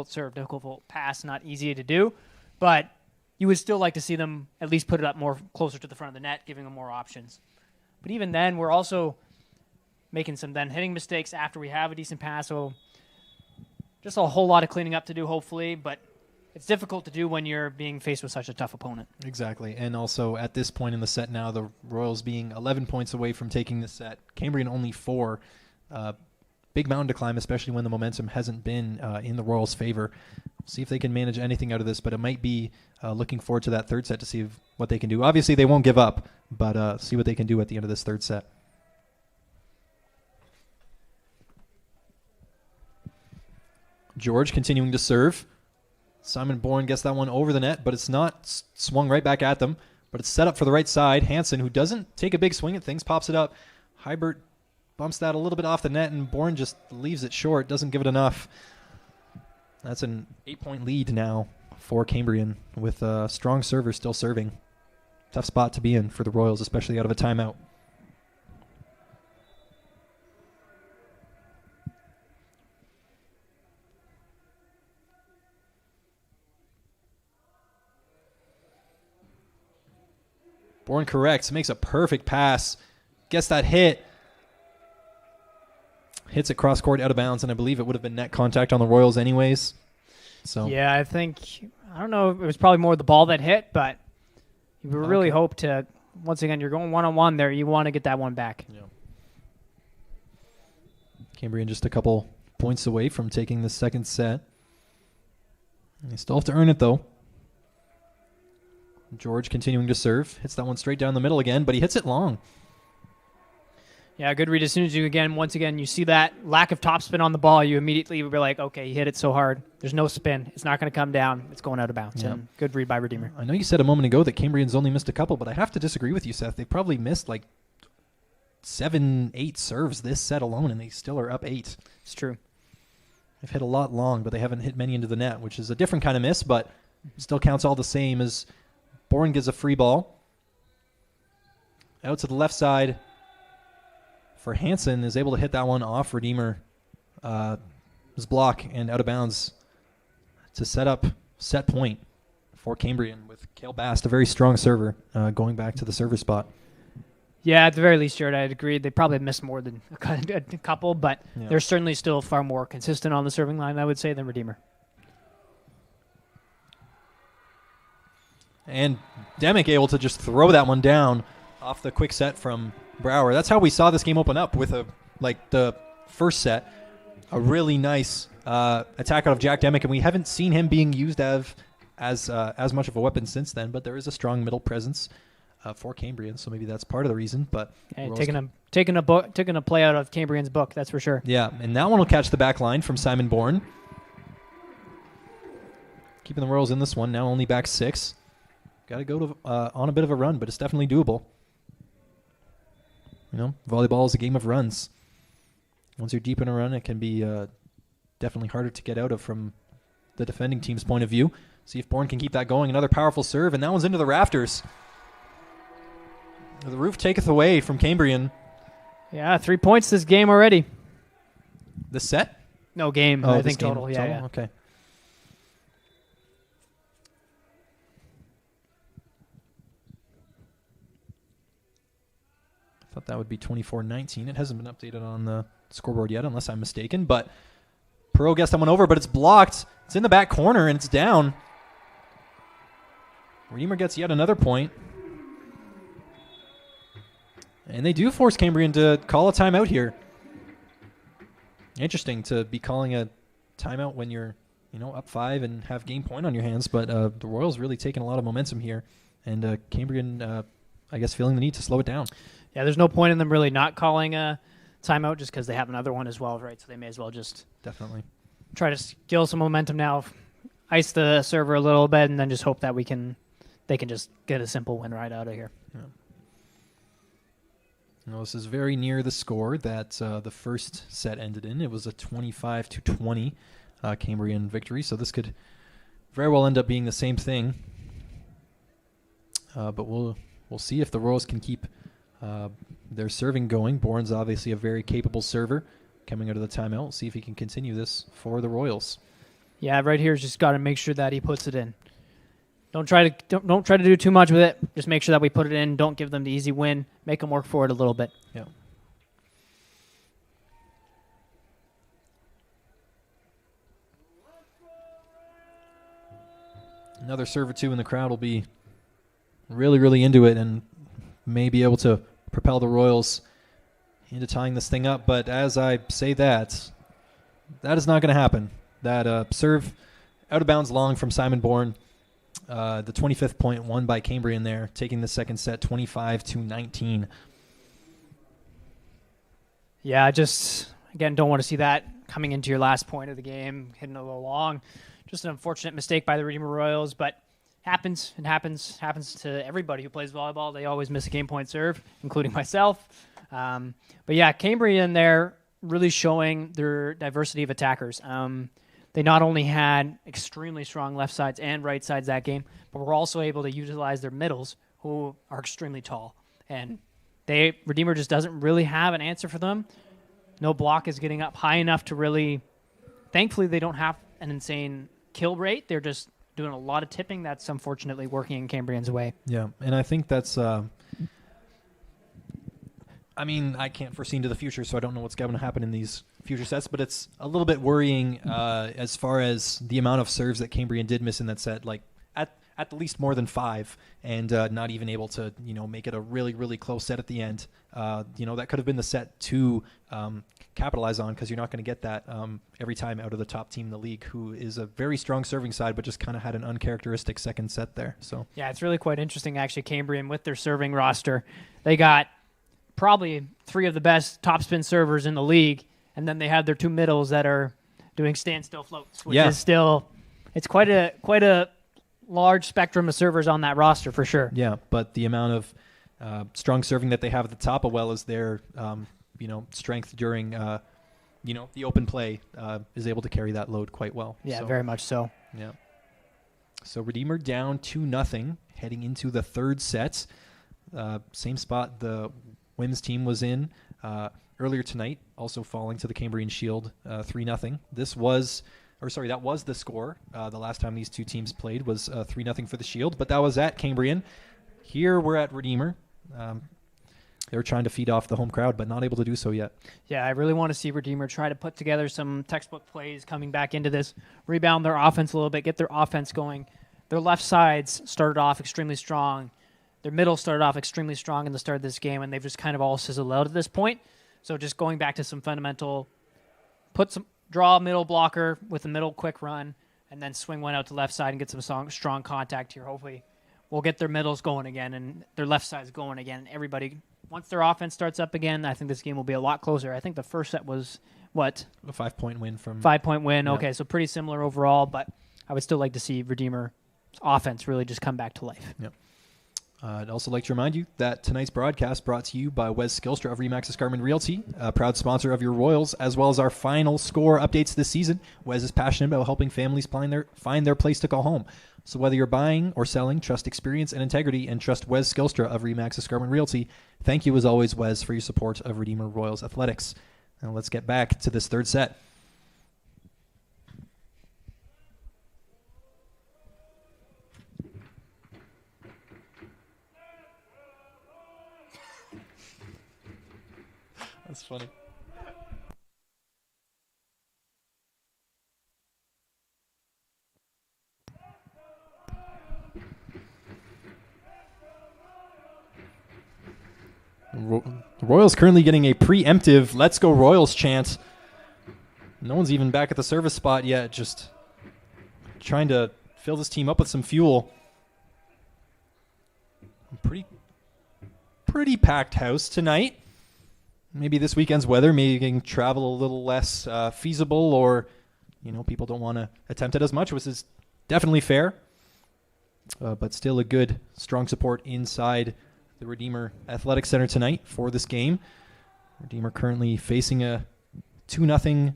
serve, difficult pass, not easy to do. But you would still like to see them at least put it up more closer to the front of the net, giving them more options. But even then, we're also making some then hitting mistakes after we have a decent pass. So just a whole lot of cleaning up to do, hopefully. But it's difficult to do when you're being faced with such a tough opponent. Exactly. And also at this point in the set now, the Royals being 11 points away from taking the set. Cambrian only 4. Big mountain to climb, especially when the momentum hasn't been in the Royals' favor. See if they can manage anything out of this, but it might be looking forward to that third set to see what they can do. Obviously, they won't give up, but see what they can do at the end of this third set. George continuing to serve. Simon Bourne gets that one over the net, but it's not swung right back at them, but it's set up for the right side. Hansen, who doesn't take a big swing at things, pops it up. Hybert bumps that a little bit off the net, and Bourne just leaves it short, doesn't give it enough. That's an 8-point lead now for Cambrian, with a strong server still serving. Tough spot to be in for the Royals, especially out of a timeout. Bourne corrects, makes a perfect pass, gets that hit. Hits it cross court out of bounds, and I believe it would have been net contact on the Royals anyways. So yeah, I don't know, it was probably more the ball that hit, but you really hope to, once again, you're going one-on-one there, you want to get that one back. Yeah. Cambrian just a couple points away from taking the second set. They still have to earn it, though. George continuing to serve. Hits that one straight down the middle again, but he hits it long. Yeah, good read. As soon as once again, you see that lack of topspin on the ball, you immediately will be like, okay, he hit it so hard. There's no spin. It's not going to come down. It's going out of bounds. Yeah. And good read by Redeemer. I know you said a moment ago that Cambrian's only missed a couple, but I have to disagree with you, Seth. They've probably missed like 7-8 serves this set alone, and they still are up 8. It's true. They've hit a lot long, but they haven't hit many into the net, which is a different kind of miss, but still counts all the same as Bourne gives a free ball. Out to the left side for Hansen, is able to hit that one off Redeemer. His block and out of bounds to set up set point for Cambrian with Cale Bast, a very strong server, going back to the server spot. Yeah, at the very least, Jared, I'd agree. They probably missed more than a couple, but they're certainly still far more consistent on the serving line, I would say, than Redeemer. And Demick able to just throw that one down off the quick set from Brower. That's how we saw this game open up with the first set. A really nice attack out of Jack Demick, and we haven't seen him being used as much of a weapon since then, but there is a strong middle presence for Cambrian, so maybe that's part of the reason. But yeah, taking a play out of Cambrian's book, that's for sure. Yeah, and that one will catch the back line from Simon Bourne. Keeping the Royals in this one, now only back 6. Got to go to on a bit of a run, but it's definitely doable. You know, volleyball is a game of runs. Once you're deep in a run, it can be definitely harder to get out of from the defending team's point of view. See if Bourne can keep that going. Another powerful serve, and that one's into the rafters. The roof taketh away from Cambrian. Yeah, 3 points this game already. The set? No, game. I think total. Yeah, yeah. Okay. I thought that would be 24-19. It hasn't been updated on the scoreboard yet, unless I'm mistaken. But Perot gets that one over, but it's blocked. It's in the back corner, and it's down. Redeemer gets yet another point. And they do force Cambrian to call a timeout here. Interesting to be calling a timeout when you're, up 5 and have game point on your hands. But the Royals really taking a lot of momentum here. And Cambrian, I guess, feeling the need to slow it down. Yeah, there's no point in them really not calling a timeout just because they have another one as well, right? So they may as well just definitely try to steal some momentum now, ice the server a little bit, and then just hope that they can just get a simple win right out of here. Yeah. Well, this is very near the score that the first set ended in. It was a 25-20 Cambrian victory, so this could very well end up being the same thing. But we'll see if the Royals can keep their serving going. Bourne's obviously a very capable server coming out of the timeout. We'll see if he can continue this for the Royals. Yeah, right here, just got to make sure that he puts it in. Don't try to do too much with it. Just make sure that we put it in. Don't give them the easy win. Make them work for it a little bit. Yeah. Another serve or two in the crowd will be really, really into it and may be able to propel the Royals into tying this thing up. But as I say that is not going to happen. That serve out of bounds long from Simon Bourne. The 25th point won by Cambrian there, taking the second set 25-19. Yeah, I just, again, don't want to see that coming into your last point of the game, hitting a little long. Just an unfortunate mistake by the Redeemer Royals, but happens to everybody who plays volleyball. They always miss a game point serve, including myself. But yeah, Cambrian there really showing their diversity of attackers. They not only had extremely strong left sides and right sides that game, but were also able to utilize their middles, who are extremely tall. And Redeemer just doesn't really have an answer for them. No block is getting up high enough to really... Thankfully, they don't have an insane kill rate. They're just doing a lot of tipping. That's unfortunately working in Cambrian's way. Yeah, and I think that's... I can't foresee into the future, so I don't know what's going to happen in these future sets, but it's a little bit worrying as far as the amount of serves that Cambrian did miss in that set, like at the least more than 5, and not even able to, make it a really, really close set at the end. That could have been the set to capitalize on, because you're not going to get that every time out of the top team in the league, who is a very strong serving side, but just kind of had an uncharacteristic second set there. So yeah, it's really quite interesting, actually. Cambrian, with their serving roster, they got probably 3 of the best top spin servers in the league, and then they have their 2 middles that are doing standstill floats, which is still, it's quite a large spectrum of servers on that roster for sure. Yeah, but the amount of strong serving that they have at the top, as well as their strength during the open play is able to carry that load quite well. Yeah, very much so. Yeah. So Redeemer down 2-0 heading into the third set. Same spot the women's team was in earlier tonight, also falling to the Cambrian Shield 3-0. That was the score. The last time these two teams played was 3-0 for the Shield, but that was at Cambrian. Here we're at Redeemer. They were trying to feed off the home crowd, but not able to do so yet. Yeah, I really want to see Redeemer try to put together some textbook plays coming back into this, rebound their offense a little bit, get their offense going. Their left sides started off extremely strong. Their middle started off extremely strong in the start of this game, and they've just kind of all sizzled out at this point. So just going back to some fundamental, draw a middle blocker with a middle quick run, and then swing one out to left side and get some strong contact here. Hopefully we'll get their middles going again and their left sides going again. Everybody, once their offense starts up again, I think this game will be a lot closer. I think the first set was, what? A 5-point win from... 5-point win. Yep. Okay, so pretty similar overall, but I would still like to see Redeemer offense really just come back to life. Yep. I'd also like to remind you that tonight's broadcast brought to you by Wes Skillstra of Remax Escarpment Realty, a proud sponsor of your Royals, as well as our final score updates this season. Wes is passionate about helping families find their place to call home. So whether you're buying or selling, trust experience and integrity, and trust Wes Skillstra of Remax Escarpment Realty. Thank you, as always, Wes, for your support of Redeemer Royals Athletics. Now let's get back to this third set. That's funny. The Royals currently getting a preemptive "Let's go Royals" chant. No one's even back at the service spot yet, just trying to fill this team up with some fuel. Pretty packed house tonight. Maybe this weekend's weather making travel a little less feasible, or people don't want to attempt it as much, which is definitely fair. But still a good, strong support inside the Redeemer Athletic Center tonight for this game. Redeemer currently facing a 2-0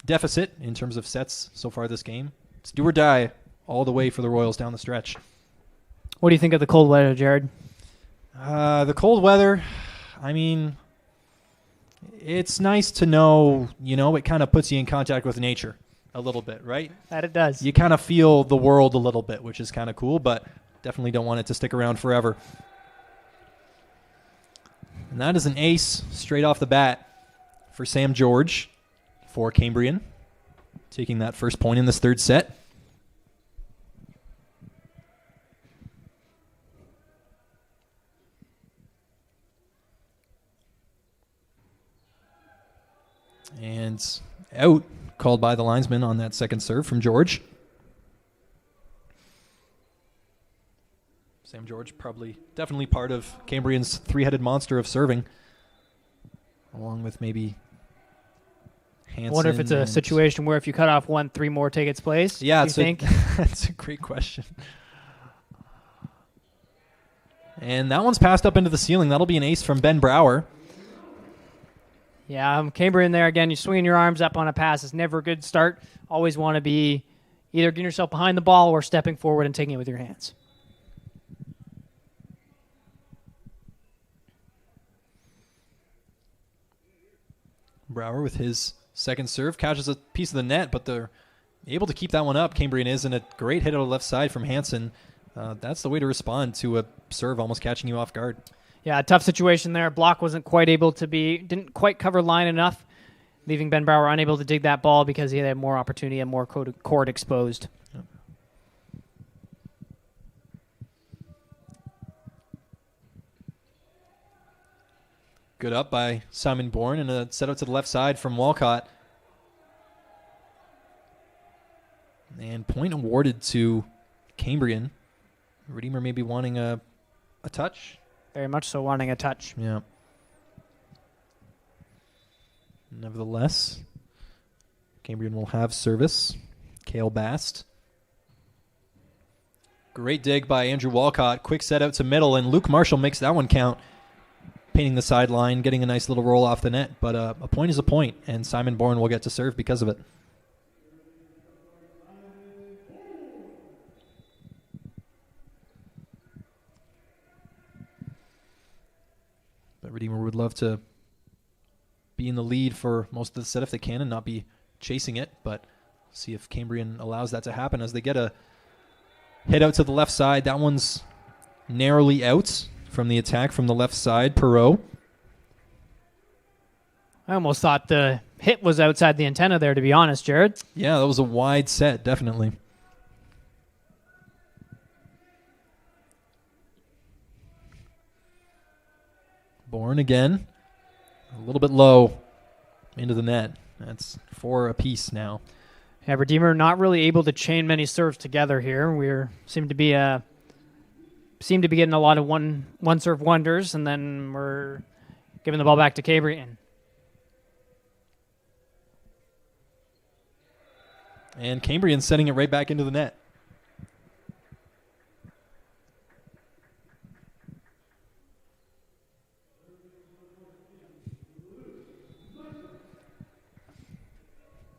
deficit in terms of sets so far this game. It's do or die all the way for the Royals down the stretch. What do you think of the cold weather, Jared? The cold weather, I mean, it's nice to know, it kind of puts you in contact with nature a little bit, right? That it does. You kind of feel the world a little bit, which is kind of cool, but definitely don't want it to stick around forever. And that is an ace straight off the bat for Sam George for Cambrian, taking that first point in this third set. And out called by the linesman on that second serve from George. Sam George definitely part of Cambrian's three-headed monster of serving, along with maybe Hansen. I wonder if it's a situation where if you cut off one, 3 more take its place. Yeah, you think? That's a great question. And that one's passed up into the ceiling. That'll be an ace from Ben Brower. Yeah, Cambrian there again. You're swinging your arms up on a pass. It's never a good start. Always want to be either getting yourself behind the ball or stepping forward and taking it with your hands. Brower with his second serve catches a piece of the net, but they're able to keep that one up. Cambrian is, and a great hit on the left side from Hansen. That's the way to respond to a serve almost catching you off guard. Yeah, a tough situation there. Block didn't quite cover line enough, leaving Ben Brower unable to dig that ball because he had more opportunity and more court exposed. Yep. Good up by Simon Bourne, and a set out to the left side from Walcott. And point awarded to Cambrian. Redeemer maybe wanting a touch. Very much so wanting a touch. Yeah. Nevertheless, Cambrian will have service. Cale Bast. Great dig by Andrew Walcott. Quick set out to middle, and Luke Marshall makes that one count. Painting the sideline, getting a nice little roll off the net. But a point is a point, and Simon Bourne will get to serve because of it. But Redeemer would love to be in the lead for most of the set if they can and not be chasing it. But see if Cambrian allows that to happen as they get a hit out to the left side. That one's narrowly out from the attack from the left side. Perot. I almost thought the hit was outside the antenna there, to be honest, Jared. Yeah, that was a wide set, definitely. Bourne again. A little bit low into the net. That's 4 apiece now. Yeah, Redeemer not really able to chain many serves together here. We seem to be getting a lot of one serve wonders, and then we're giving the ball back to Cambrian. And Cambrian sending it right back into the net.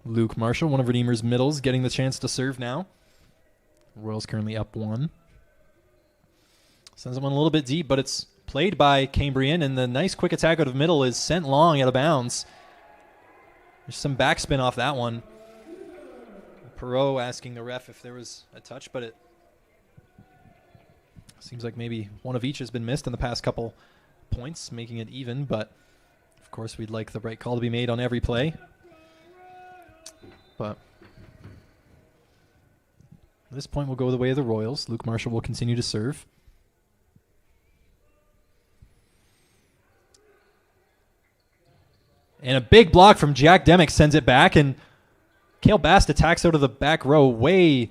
Luke Marshall, one of Redeemer's middles, getting the chance to serve now. Royals currently up 1. Sends one a little bit deep, but it's played by Cambrian, and the nice quick attack out of middle is sent long out of bounds. There's some backspin off that one. Perot asking the ref if there was a touch, but it seems like maybe one of each has been missed in the past couple points, making it even, but Of course, we'd like the right call to be made on every play. But at this point, we'll go the way of the Royals. Luke Marshall will continue to serve. And a big block from Jack Demick sends it back, and Cale Bast attacks out of the back row way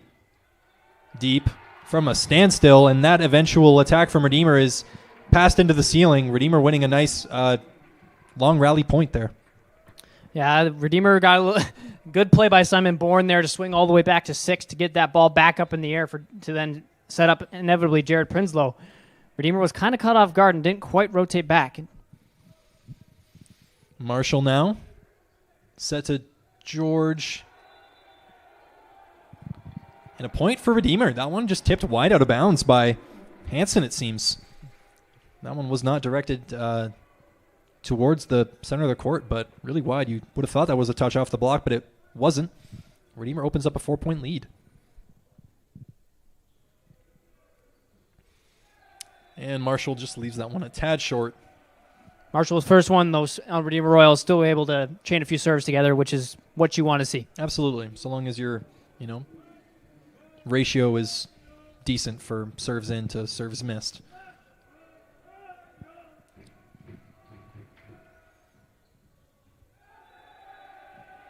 deep from a standstill, and that eventual attack from Redeemer is passed into the ceiling. Redeemer winning a nice long rally point there. Yeah, Redeemer got a little good play by Simon Bourne there to swing all the way back to 6 to get that ball back up in the air to then set up inevitably Jared Prinsloo. Redeemer was kind of caught off guard and didn't quite rotate back. Marshall now set to George. And a point for Redeemer. That one just tipped wide out of bounds by Hansen, it seems. That one was not directed towards the center of the court, but really wide. You would have thought that was a touch off the block, but it wasn't. Redeemer opens up a 4-point lead. And Marshall just leaves that one a tad short. Marshall's first one, those Redeemer Royals still able to chain a few serves together, which is what you want to see. Absolutely. So long as your, ratio is decent for serves in to serves missed.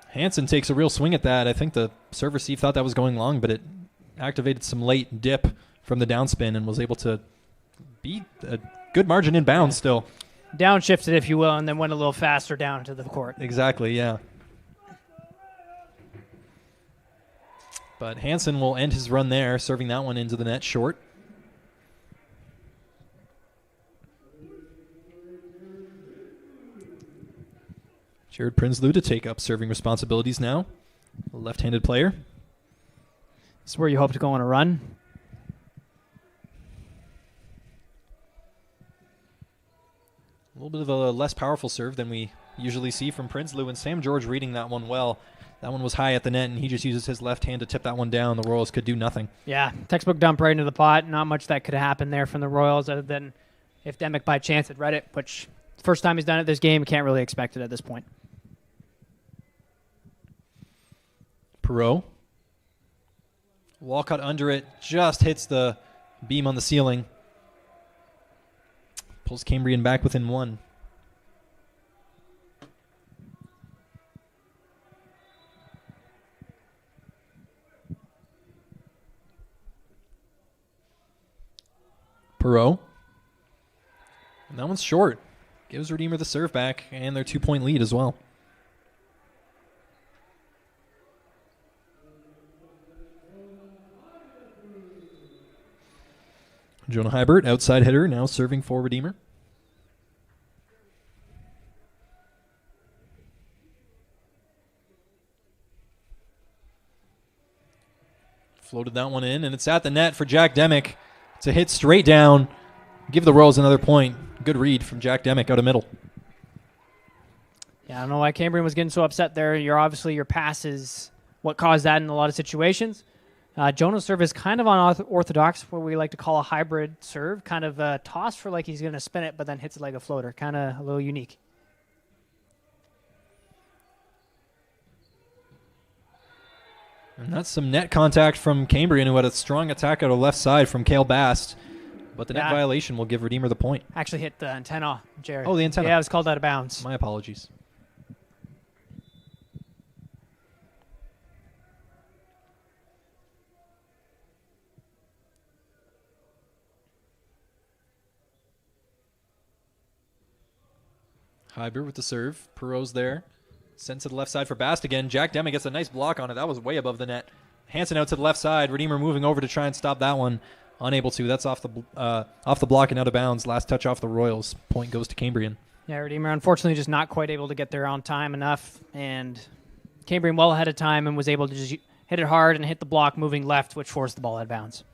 Hansen takes a real swing at that. I think the serve receive thought that was going long, but it activated some late dip from the downspin and was able to beat a good margin in bounds still. Downshifted, if you will, and then went a little faster down to the court. Exactly, yeah. But Hansen will end his run there, serving that one into the net short. Jared Prinsloo to take up serving responsibilities now. A left-handed player. This is where you hope to go on a run. A little bit of a less powerful serve than we usually see from Prinsloo, and Sam George reading that one well. That one was high at the net, and he just uses his left hand to tip that one down. The Royals could do nothing. Yeah, textbook dump right into the pot. Not much that could happen there from the Royals other than if Demick by chance had read it, which first time he's done it this game, can't really expect it at this point. Perot. Walcott under it, just hits the beam on the ceiling. Pulls Cambrian back within one. Perot. And that one's short. Gives Redeemer the serve back and their 2-point lead as well. Jonah Hybert, outside hitter, now serving for Redeemer. Floated that one in, and it's at the net for Jack Demick. It's a hit straight down. Give the Royals another point. Good read from Jack Demick out of middle. Yeah, I don't know why Cambrian was getting so upset there. Your pass is what caused that in a lot of situations. Jonah's serve is kind of unorthodox, what we like to call a hybrid serve, kind of a toss for like he's going to spin it, but then hits it like a floater, kind of a little unique. And that's some net contact from Cambrian, who had a strong attack out of left side from Cale Bast. But the net violation will give Redeemer the point. Actually hit the antenna, Jared. Oh, the antenna. Yeah, it was called out of bounds. My apologies. Hybert with the serve. Perot's there. Sends to the left side for Bast again. Jack Demick gets a nice block on it. That was way above the net. Hansen out to the left side. Redeemer moving over to try and stop that one. Unable to. That's off the block and out of bounds. Last touch off the Royals. Point goes to Cambrian. Yeah, Redeemer unfortunately just not quite able to get there on time enough. And Cambrian well ahead of time and was able to just hit it hard and hit the block moving left, which forced the ball out of bounds.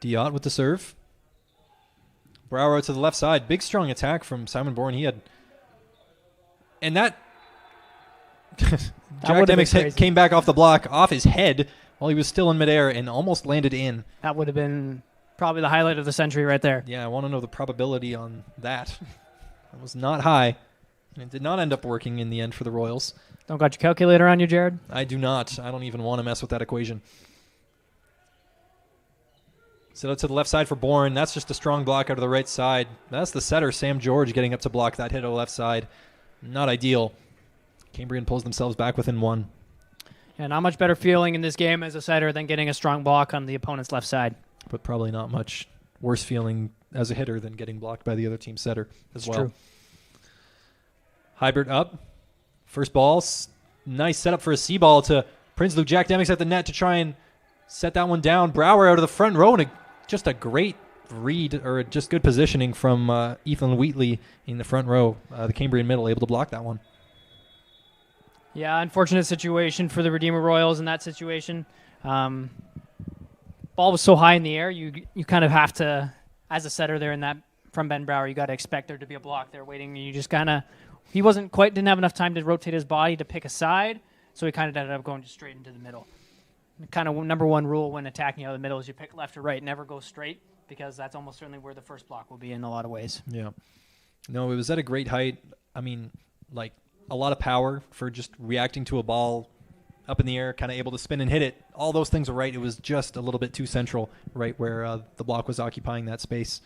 Diot with the serve. Brower out to the left side. Big, strong attack from Simon Bourne. He had... And that... Jack Demick's hit came back off the block, off his head, while he was still in midair and almost landed in. That would have been Probably the highlight of the century right there. Yeah, I want to know the probability on that. It was not high, and it did not end up working in the end for the Royals. Don't got your calculator on you, Jared? I do not. I don't even want to mess with that equation. Set out to the left side for Bourne. That's just a strong block out of the right side. That's the setter, Sam George, getting up to block that hit out of the left side. Not ideal. Cambrian pulls themselves back within one. Yeah, not much better feeling in this game as a setter than getting a strong block on the opponent's left side. But probably not much worse feeling as a hitter than getting blocked by the other team's setter as well. True. Hybrid up. First ball. Nice setup for a C ball to Prinsloo. Jack Demings at the net to try and set that one down. Brower out of the front row, and just a great read, or just good positioning from Ethan Wheatley in the front row. The Cambrian middle able to block that one. Yeah, unfortunate situation for the Redeemer Royals in that situation. Ball was so high in the air, you kind of have to, as a setter there in that from Ben Brower, you got to expect there to be a block there waiting. And you just kind of, didn't have enough time to rotate his body to pick a side, so he kind of ended up going just straight into the middle. Kind of number one rule when attacking out of the middle is you pick left or right, never go straight, because that's almost certainly where the first block will be in a lot of ways. Yeah. No, it was at a great height. I mean, like, a lot of power for just reacting to a ball up in the air, kind of able to spin and hit it. All those things were right. It was just a little bit too central, right where the block was occupying that space.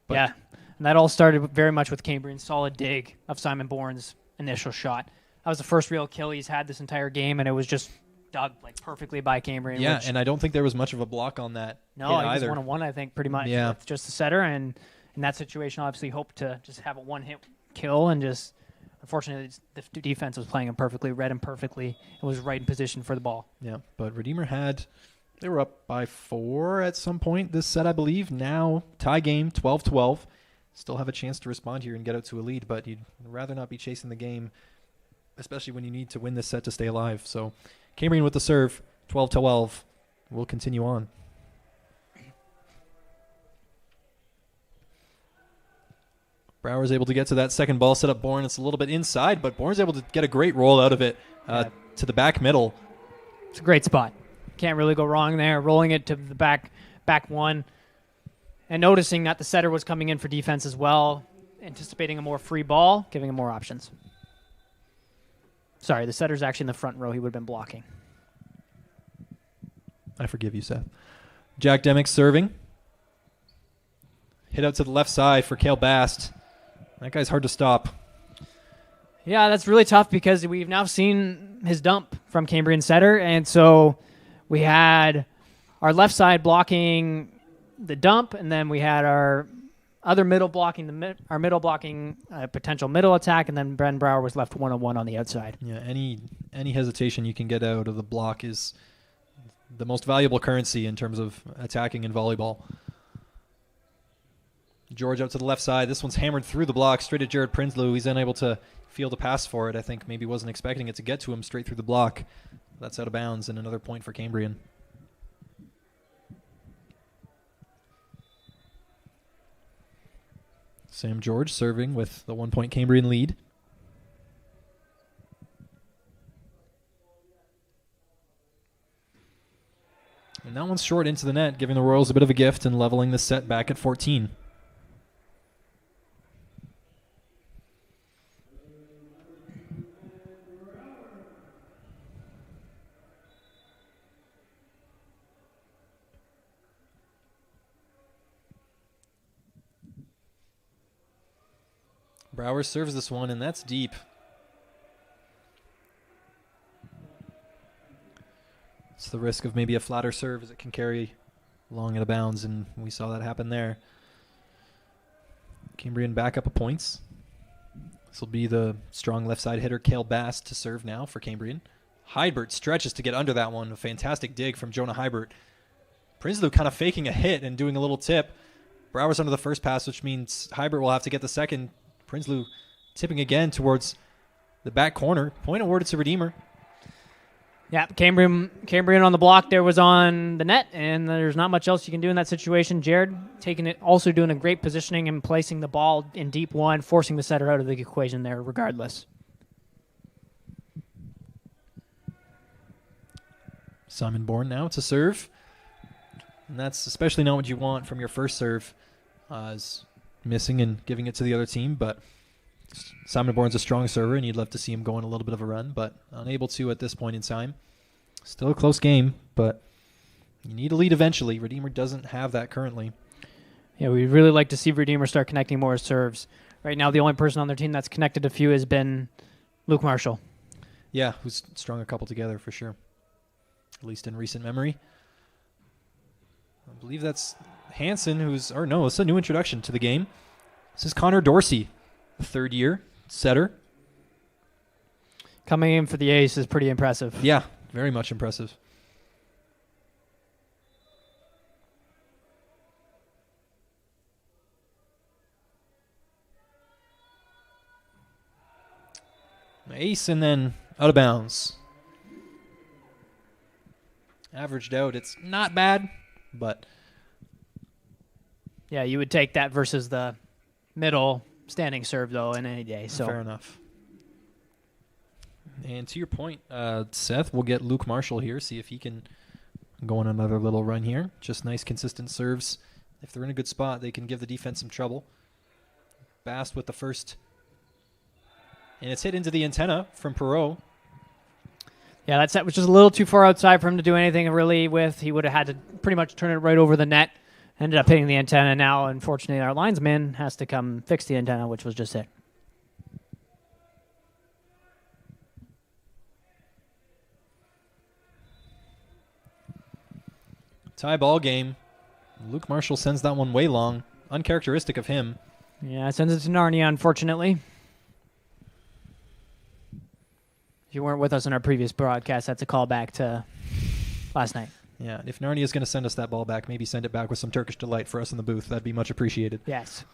But yeah, and that all started very much with Cambrian's solid dig of Simon Bourne's initial shot. That was the first real kill he's had this entire game, and it was just dug like perfectly by Cambrian. Yeah, and I don't think there was much of a block on that. No, it was 1-on-1, I think, pretty much. Yeah. With just the setter, and in that situation, obviously hoped to just have a one-hit kill, and just unfortunately the defense was playing him perfectly, read him perfectly, and was right in position for the ball. Yeah, but Redeemer they were up by 4 at some point this set, I believe. Now tie game, 12-12. Still have a chance to respond here and get out to a lead, but you'd rather not be chasing the game, especially when you need to win this set to stay alive. So Cambrian with the serve, 12-12. We'll continue on. Brower's able to get to that second ball, set up Bourne. It's a little bit inside, but Bourne's able to get a great roll out of it to the back middle. It's a great spot. Can't really go wrong there. Rolling it to the back one, and noticing that the setter was coming in for defense as well, anticipating a more free ball, giving him more options. Sorry, the setter's actually in the front row. He would have been blocking. I forgive you, Seth. Jack Demings serving. Hit out to the left side for Cale Bast. That guy's hard to stop. Yeah, that's really tough because we've now seen his dump from Cambrian setter, and so we had our left side blocking the dump, and then we had our other middle blocking our middle blocking potential middle attack, and then Ben Brower was left 1-on-1 on the outside. Yeah, any hesitation you can get out of the block is the most valuable currency in terms of attacking in volleyball. George out to the left side. This one's hammered through the block straight at Jared Prinsloo. He's unable to field a pass for it. I think maybe wasn't expecting it to get to him straight through the block. That's out of bounds, and another point for Cambrian. Sam George serving with the 1-point Cambrian lead. And that one's short into the net, giving the Royals a bit of a gift and leveling the set back at 14. Brower serves this one, and that's deep. It's the risk of maybe a flatter serve as it can carry long out of bounds, and we saw that happen there. Cambrian back up a points. This will be the strong left side hitter, Cale Bast, to serve now for Cambrian. Hybert stretches to get under that one. A fantastic dig from Jonah Hybert. Prinsloo kind of faking a hit and doing a little tip. Brower's under the first pass, which means Hybert will have to get the second. Prinsloo tipping again towards the back corner. Point awarded to Redeemer. Yeah, Cambrian on the block there was on the net, and there's not much else you can do in that situation. Jared taking it, also doing a great positioning and placing the ball in deep one, forcing the setter out of the equation there regardless. Simon Bourne now to serve. And that's especially not what you want from your first serve, is missing and giving it to the other team. But Simon Bourne's a strong server, and you'd love to see him go on a little bit of a run, but unable to at this point in time. Still a close game, but you need a lead eventually. Redeemer doesn't have that currently. Yeah, we'd really like to see Redeemer start connecting more serves. Right now, the only person on their team that's connected a few has been Luke Marshall. Yeah, who's strung a couple together for sure, at least in recent memory. I believe that's Hansen, it's a new introduction to the game. This is Connor Dorsey, a third-year setter. Coming in for the ace is pretty impressive. Yeah, very much impressive. Ace and then out of bounds. Averaged out. It's not bad, but yeah, you would take that versus the middle standing serve, though, in any day. So fair enough. And to your point, Seth, we'll get Luke Marshall here, see if he can go on another little run here. Just nice, consistent serves. If they're in a good spot, they can give the defense some trouble. Bast with the first. And it's hit into the antenna from Perot. Yeah, that set was just a little too far outside for him to do anything really with. He would have had to pretty much turn it right over the net. Ended up hitting the antenna. Now, unfortunately, our linesman has to come fix the antenna, which was just hit. Tie ball game. Luke Marshall sends that one way long. Uncharacteristic of him. Yeah, sends it to Narnia, unfortunately. If you weren't with us in our previous broadcast, that's a callback to last night. Yeah, if Narnia is going to send us that ball back, maybe send it back with some Turkish delight for us in the booth. That'd be much appreciated. Yes.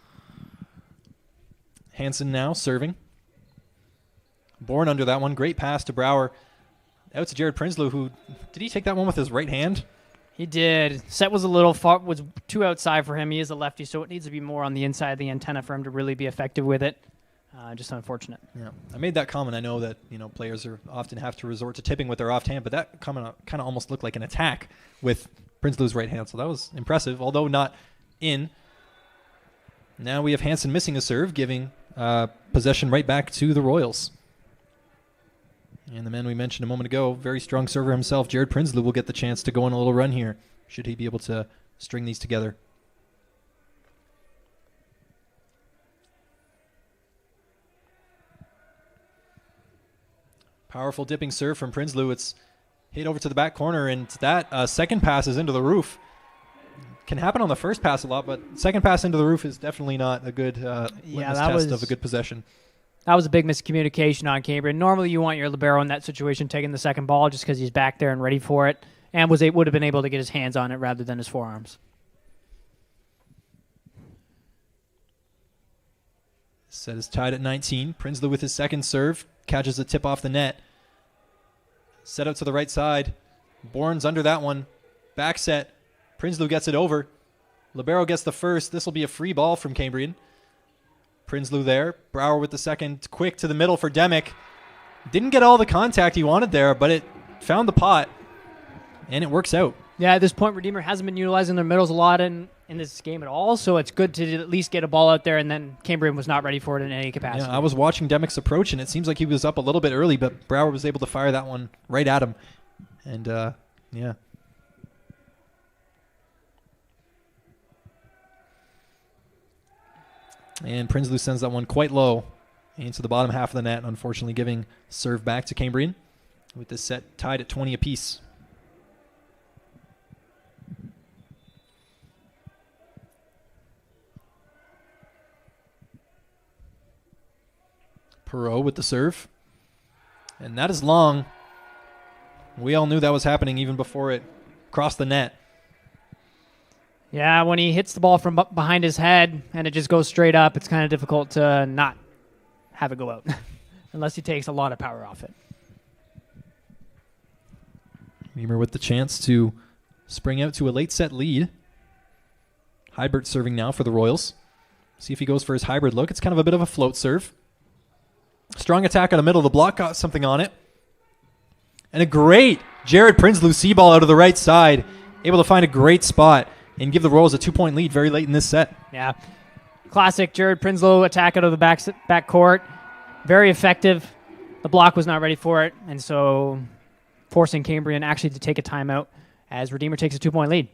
Hansen now serving. Bourne under that one. Great pass to Brower. Out to Jared Prinsloo, who did he take that one with his right hand? He did. Set was a little far, was too outside for him. He is a lefty, so it needs to be more on the inside of the antenna for him to really be effective with it. Just unfortunate. Yeah, I made that comment. I know that players often have to resort to tipping with their offhand, but that comment kind of almost looked like an attack with Prinsloo's right hand. So that was impressive, although not in. Now we have Hansen missing a serve, giving possession right back to the Royals. And the man we mentioned a moment ago, very strong server himself, Jared Prinsloo, will get the chance to go on a little run here, should he be able to string these together. Powerful dipping serve from Prinsloo. It's hit over to the back corner, and that second pass is into the roof. Can happen on the first pass a lot, but second pass into the roof is definitely not a good litmus test of a good possession. That was a big miscommunication on Cambrian. Normally you want your libero in that situation taking the second ball just because he's back there and ready for it, and would have been able to get his hands on it rather than his forearms. Set is tied at 19. Prinsloo with his second serve. Catches a tip off the net. Set out to the right side. Bourne's under that one. Back set. Prinsloo gets it over. Libero gets the first. This will be a free ball from Cambrian. Prinsloo there. Brower with the second. Quick to the middle for Demick. Didn't get all the contact he wanted there, but it found the pot, and it works out. Yeah, at this point, Redeemer hasn't been utilizing their middles a lot in this game at all, so it's good to at least get a ball out there, and then Cambrian was not ready for it in any capacity. Yeah, I was watching Demick's approach, and it seems like he was up a little bit early, but Brower was able to fire that one right at him. And, yeah. And Prinsloo sends that one quite low into the bottom half of the net, unfortunately giving serve back to Cambrian with this set tied at 20 apiece. Perot with the serve. And that is long. We all knew that was happening even before it crossed the net. Yeah, when he hits the ball from behind his head and it just goes straight up, it's kind of difficult to not have it go out unless he takes a lot of power off it. Reamer with the chance to spring out to a late set lead. Hybert serving now for the Royals. See if he goes for his hybrid look. It's kind of a bit of a float serve. Strong attack on the middle. The block got something on it. And a great Jared Prinsloo C ball out of the right side. able to find a great spot and give the Royals a 2-point lead very late in this set. Yeah. Classic Jared Prinsloo attack out of the back court. Very effective. The block was not ready for it, and so forcing Cambrian actually to take a timeout as Redeemer takes a 2-point lead.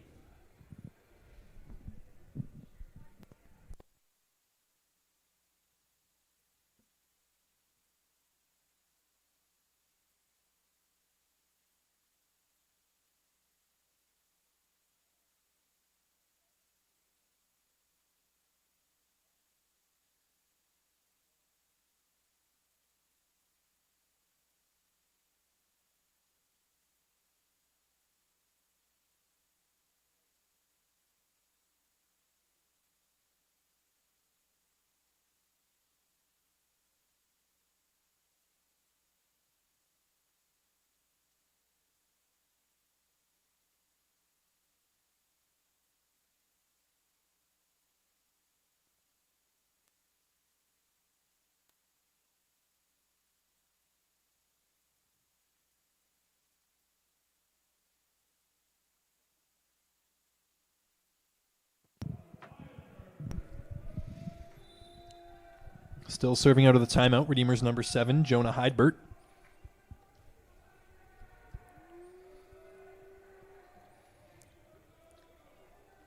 Still serving out of the timeout, Redeemer's number 7, Jonah Heidbert.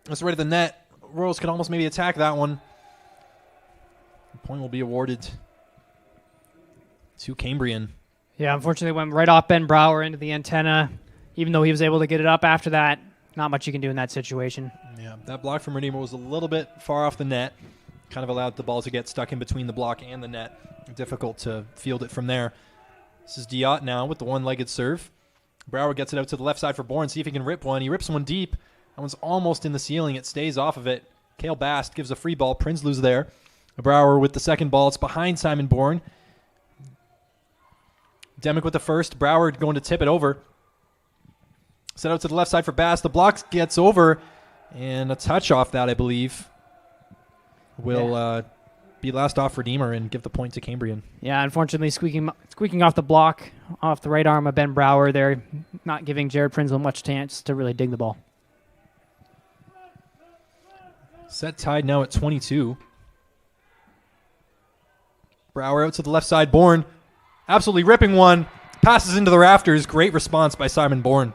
That's right at the net. Royals could almost maybe attack that one. The point will be awarded to Cambrian. Yeah, unfortunately went right off Ben Brower into the antenna. Even though he was able to get it up after that, not much you can do in that situation. Yeah, that block from Redeemer was a little bit far off the net. Kind of allowed the ball to get stuck in between the block and the net. Difficult to field it from there. This is Diot now with the one-legged serve. Brower gets it out to the left side for Bourne. See if he can rip one. He rips one deep. That one's almost in the ceiling. It stays off of it. Cale Bast gives a free ball. Prinsloo's there. Brower with the second ball. It's behind Simon Bourne. Demick with the first. Brower going to tip it over. Set out to the left side for Bast. The block gets over. And a touch off that, I believe, will be last off Redeemer and give the point to Cambrian. Yeah, unfortunately squeaking off the block, off the right arm of Ben Brower there, not giving Jared Prinsloo much chance to really dig the ball. Set tied now at 22. Brower out to the left side. Bourne absolutely ripping one. Passes into the rafters. Great response by Simon Bourne.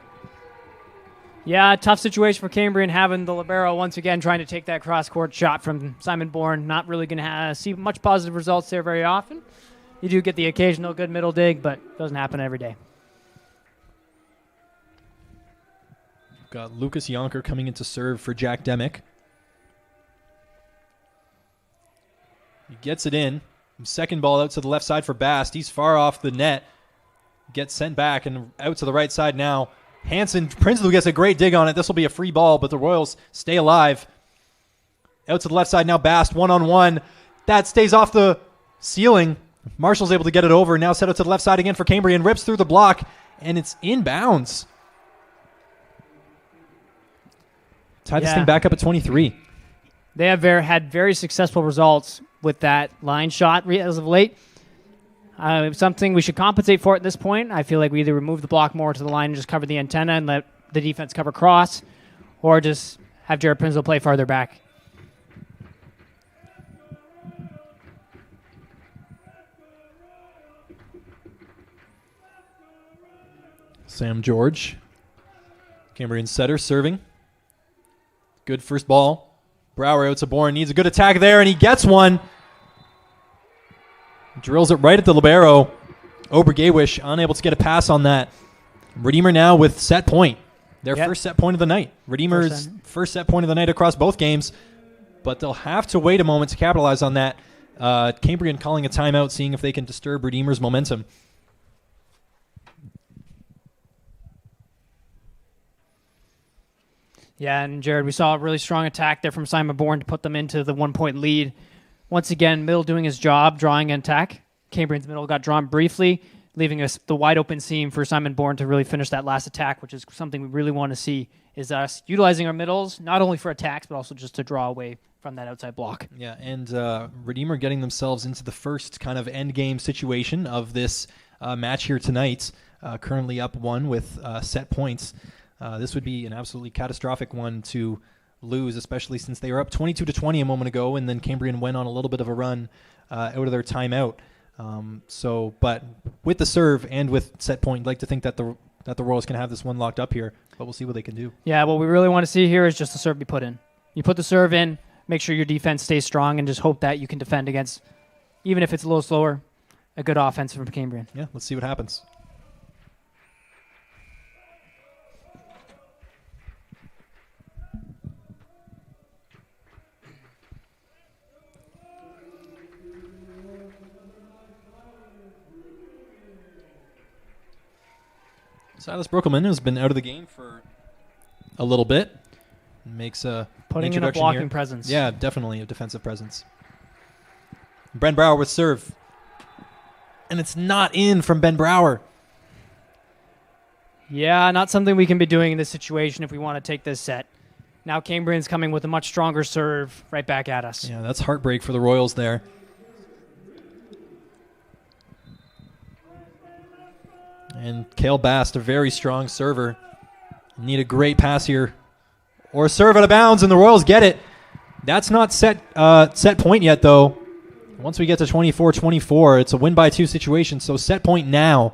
Yeah, tough situation for Cambrian having the libero once again trying to take that cross-court shot from Simon Bourne. Not really going to see much positive results there very often. You do get the occasional good middle dig, but it doesn't happen every day. Got Lucas Yonker coming in to serve for Jack Demick. He gets it in. Second ball out to the left side for Bast. He's far off the net. Gets sent back and out to the right side now. Hanson, Prinsloo gets a great dig on it. This will be a free ball, but the Royals stay alive. Out to the left side now, Bast, one-on-one. That stays off the ceiling. Marshall's able to get it over. Now set out to the left side again for Cambrian. Rips through the block, and it's inbounds. Tie this thing back up at 23. They have had very successful results with that line shot as of late. Something we should compensate for at this point. I feel like we either remove the block more to the line and just cover the antenna and let the defense cover cross, or just have Jared Prinsloo play farther back. Sam George. Cambrian setter serving. Good first ball. Brower out to Bourne. Needs a good attack there, and he gets one. Drills it right at the libero. Obergawish unable to get a pass on that. Redeemer now with set point. Their first set point of the night. Redeemer's first set point of the night across both games. But they'll have to wait a moment to capitalize on that. Cambrian calling a timeout, seeing if they can disturb Redeemer's momentum. Yeah, and Jared, we saw a really strong attack there from Simon Bourne to put them into the 1-point lead. Once again, middle doing his job, drawing an attack. Cambrian's middle got drawn briefly, leaving us the wide open seam for Simon Bourne to really finish that last attack, which is something we really want to see, is us utilizing our middles, not only for attacks, but also just to draw away from that outside block. Yeah, and Redeemer getting themselves into the first kind of end game situation of this match here tonight, currently up 1 with set points. This would be an absolutely catastrophic one to lose, especially since they were up 22-20 a moment ago, and then Cambrian went on a little bit of a run out of their timeout. But with the serve and with set point, I'd like to think that the Royals can have this one locked up here, but we'll see what they can do. Yeah, what we really want to see here is just the serve be put in. You put the serve in, make sure your defense stays strong, and just hope that you can defend against, even if it's a little slower, a good offense from Cambrian. Yeah, let's see what happens. Silas Brookelman has been out of the game for a little bit. Makes a Putting in a blocking presence. Yeah, definitely a defensive presence. Ben Brower with serve. And it's not in from Ben Brower. Yeah, not something we can be doing in this situation if we want to take this set. Now Cambrian's coming with a much stronger serve right back at us. Yeah, that's heartbreak for the Royals there. And Cale Bast, a very strong server. Need a great pass here. Or a serve out of bounds, and the Royals get it. That's not set point yet, though. Once we get to 24-24, it's a win-by-2 situation, so set point now.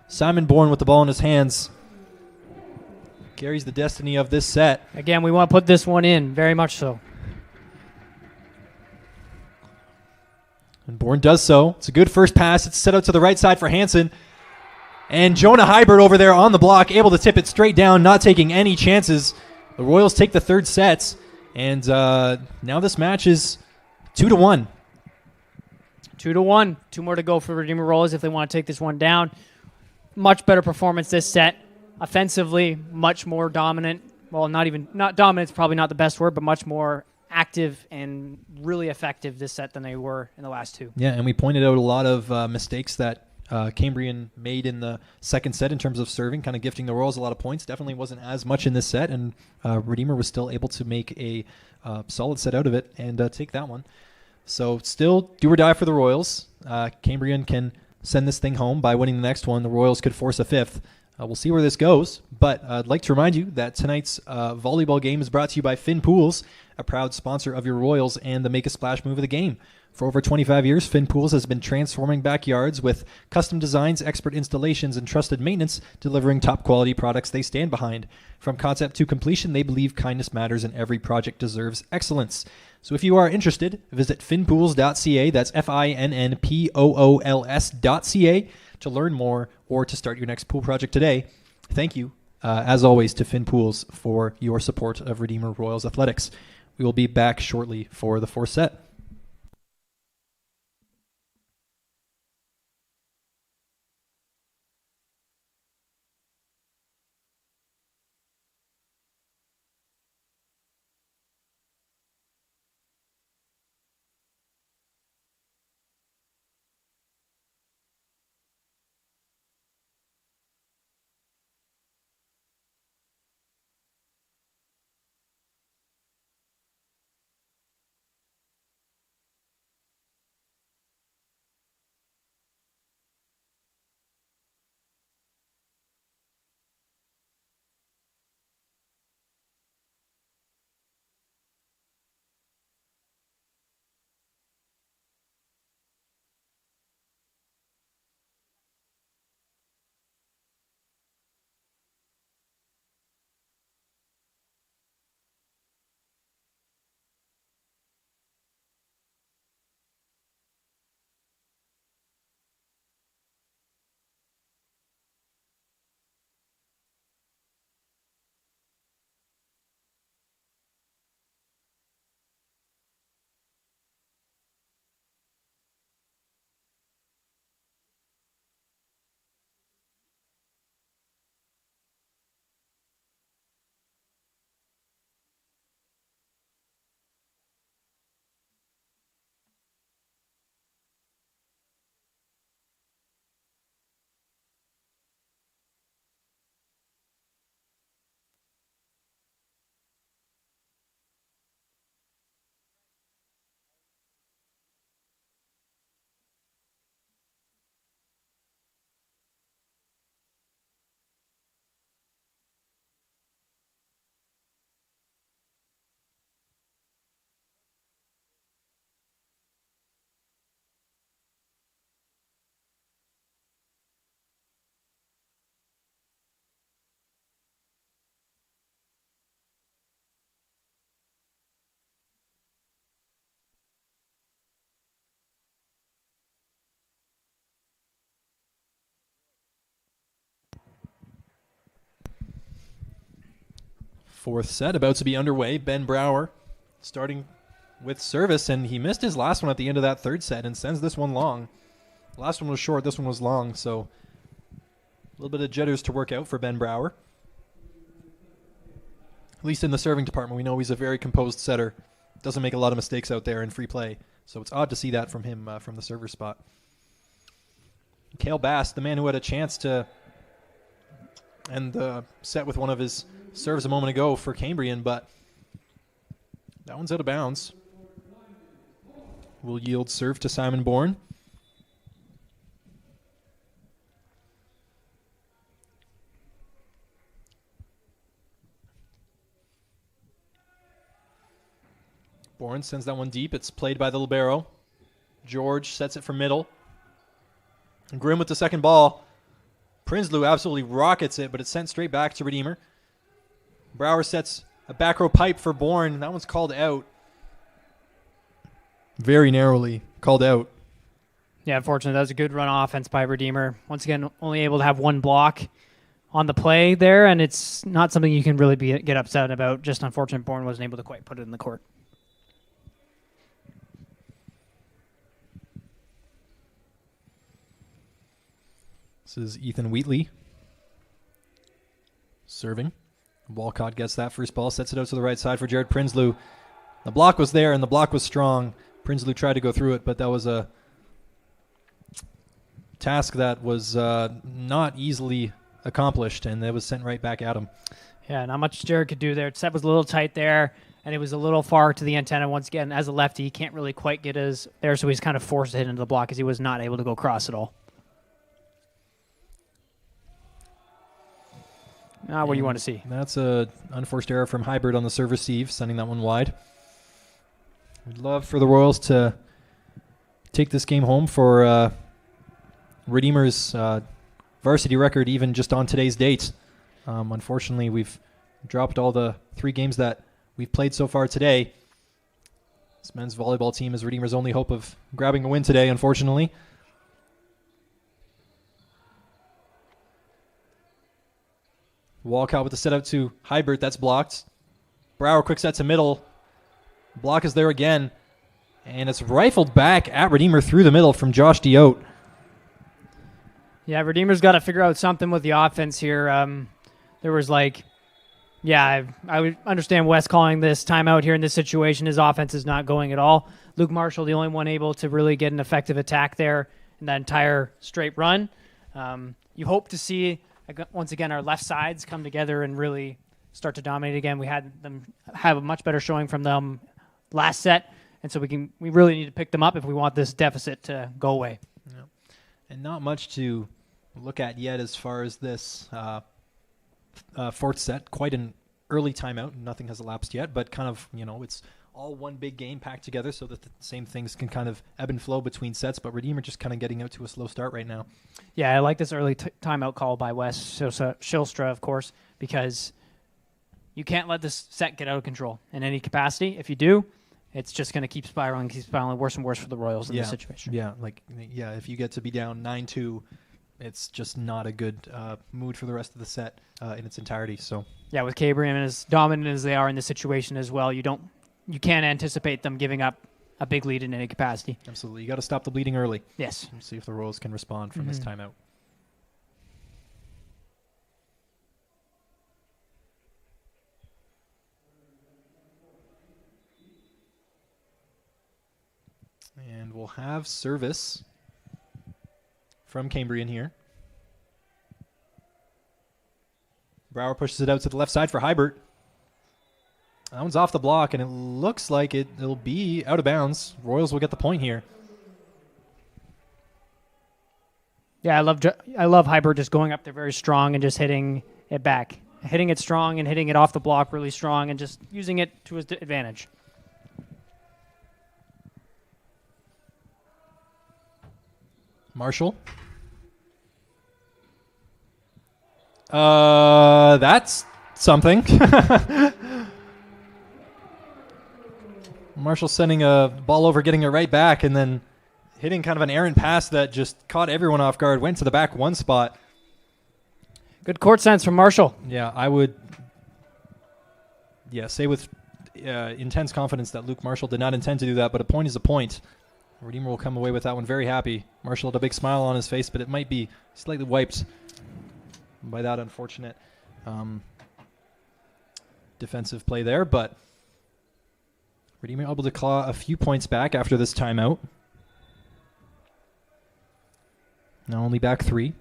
Simon Bourne with the ball in his hands carries the destiny of this set. Again, we want to put this one in, very much so. And Bourne does so. It's a good first pass. It's set out to the right side for Hansen. And Jonah Hybert over there on the block, able to tip it straight down, not taking any chances. The Royals take the third set, and now this match is 2-1. 2-1. 2 more to go for Redeemer Rollers if they want to take this one down. Much better performance this set. Offensively, much more dominant. Well, not dominant is probably not the best word, but much more active and really effective this set than they were in the last two. Yeah, and we pointed out a lot of mistakes that Cambrian made in the second set in terms of serving, kind of gifting the Royals a lot of points. Definitely wasn't as much in this set, and Redeemer was still able to make a solid set out of it and take that one. So still do or die for the Royals. Cambrian can send this thing home by winning the next one. The Royals could force a fifth. We'll see where this goes, but I'd like to remind you that tonight's volleyball game is brought to you by Finn Pools, a proud sponsor of your Royals and the Make a Splash move of the game. For over 25 years, Finn Pools has been transforming backyards with custom designs, expert installations, and trusted maintenance, delivering top-quality products they stand behind. From concept to completion, they believe kindness matters and every project deserves excellence. So if you are interested, visit finnpools.ca, that's FINNPOOLS.ca, to learn more or to start your next pool project today. Thank you, as always, to Finn Pools for your support of Redeemer Royals Athletics. We will be back shortly for the fourth set. Fourth set about to be underway. Ben Brower starting with service, and he missed his last one at the end of that third set and sends this one long. The last one was short, this one was long, so a little bit of jitters to work out for Ben Brower. At least in the serving department, we know he's a very composed setter. Doesn't make a lot of mistakes out there in free play, so it's odd to see that from him from the server spot. Cale Bass, the man who had a chance to end the set with one of his serves a moment ago for Cambrian, but that one's out of bounds. Will yield serve to Simon Bourne. Bourne sends that one deep. It's played by the libero. George sets it from middle. And Grimm with the second ball. Prinsloo absolutely rockets it, but it's sent straight back to Redeemer. Brower sets a back row pipe for Bourne. That one's called out. Very narrowly called out. Yeah, unfortunately, that was a good run offense by Redeemer. Once again, only able to have one block on the play there, and it's not something you can really get upset about. Just unfortunate Bourne wasn't able to quite put it in the court. This is Ethan Wheatley serving. Walcott gets that first ball, sets it out to the right side for Jared Prinsloo. The block was there, and the block was strong. Prinsloo tried to go through it, but that was a task that was not easily accomplished, and it was sent right back at him. Yeah, not much Jared could do there. Set was a little tight there, and it was a little far to the antenna. Once again, as a lefty, he can't really quite get his there, so he's kind of forced to hit into the block as he was not able to go across at all. What do you want to see? That's a unforced error from Hybrid on the serve receive, sending that one wide. We'd love for the Royals to take this game home for Redeemer's varsity record, even just on today's date. Unfortunately, we've dropped all the 3 games that we've played so far today. This men's volleyball team is Redeemer's only hope of grabbing a win today, unfortunately. Walcott with the set out to Hybert. That's blocked. Brower quick set to middle. Block is there again. And it's rifled back at Redeemer through the middle from Josh Diote. Yeah, Redeemer's got to figure out something with the offense here. There was I would understand Wes calling this timeout here in this situation. His offense is not going at all. Luke Marshall, the only one able to really get an effective attack there in that entire straight run. You hope to see, once again, our left sides come together and really start to dominate again. We had them have a much better showing from them last set, and so we really need to pick them up if we want this deficit to go away. Yeah. And not much to look at yet as far as this fourth set. Quite an early timeout. Nothing has elapsed yet, but kind of, it's all one big game packed together so that the same things can kind of ebb and flow between sets, but Redeemer just kind of getting out to a slow start right now. Yeah, I like this early timeout call by Wes Shilstra, of course, because you can't let this set get out of control in any capacity. If you do, it's just going to keep spiraling worse and worse for the Royals in this situation. Yeah, if you get to be down 9-2, it's just not a good mood for the rest of the set in its entirety. So yeah, with Cambrian as dominant as they are in this situation as well, you can't anticipate them giving up a big lead in any capacity. Absolutely. You got to stop the bleeding early. Yes. And see if the Royals can respond from this timeout. And we'll have service from Cambrian here. Brower pushes it out to the left side for Hybert. That one's off the block, and it looks like it'll be out of bounds. Royals will get the point here. Yeah, I love Hybert just going up there very strong and just hitting it back. Hitting it strong and hitting it off the block really strong and just using it to his advantage. Marshall. That's something. Marshall sending a ball over, getting it right back, and then hitting kind of an errant pass that just caught everyone off guard, went to the back one spot. Good court sense from Marshall. Yeah, I would say with intense confidence that Luke Marshall did not intend to do that, but a point is a point. Redeemer will come away with that one very happy. Marshall had a big smile on his face, but it might be slightly wiped by that unfortunate defensive play there. But Redeemer able to claw a few points back after this timeout. Now only back 3,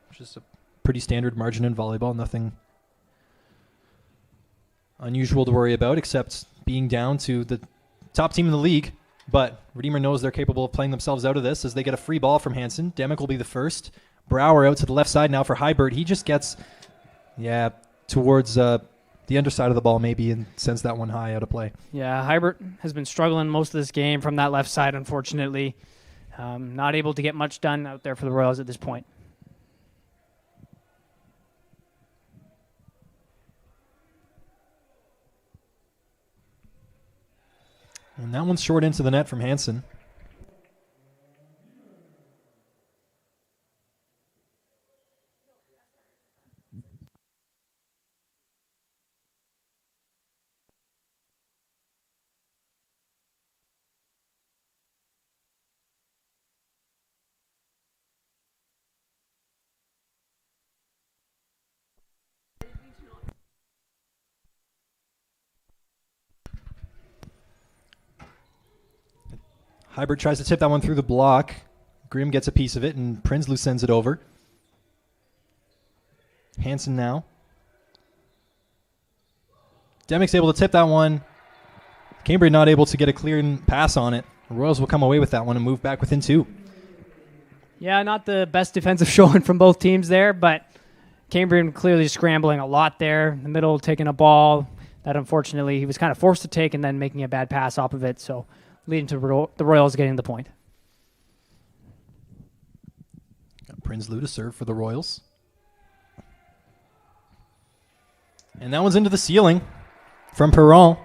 which is a pretty standard margin in volleyball. Nothing unusual to worry about except being down to the top team in the league. But Redeemer knows they're capable of playing themselves out of this as they get a free ball from Hansen. Demick will be the first. Brower out to the left side now for Hybert. He just gets, towards the underside of the ball maybe and sends that one high out of play. Yeah, Hybert has been struggling most of this game from that left side, unfortunately. Not able to get much done out there for the Royals at this point. And that one's short into the net from Hansen. Hybert tries to tip that one through the block. Grimm gets a piece of it, and Prinsloo sends it over. Hansen now. Demick's able to tip that one. Cambrian not able to get a clear pass on it. The Royals will come away with that one and move back within 2. Yeah, not the best defensive showing from both teams there, but Cambrian clearly scrambling a lot there in the middle, taking a ball that unfortunately he was kind of forced to take and then making a bad pass off of it, so leading to the Royals getting the point. Got Prinsloo to serve for the Royals. And that one's into the ceiling from Perron.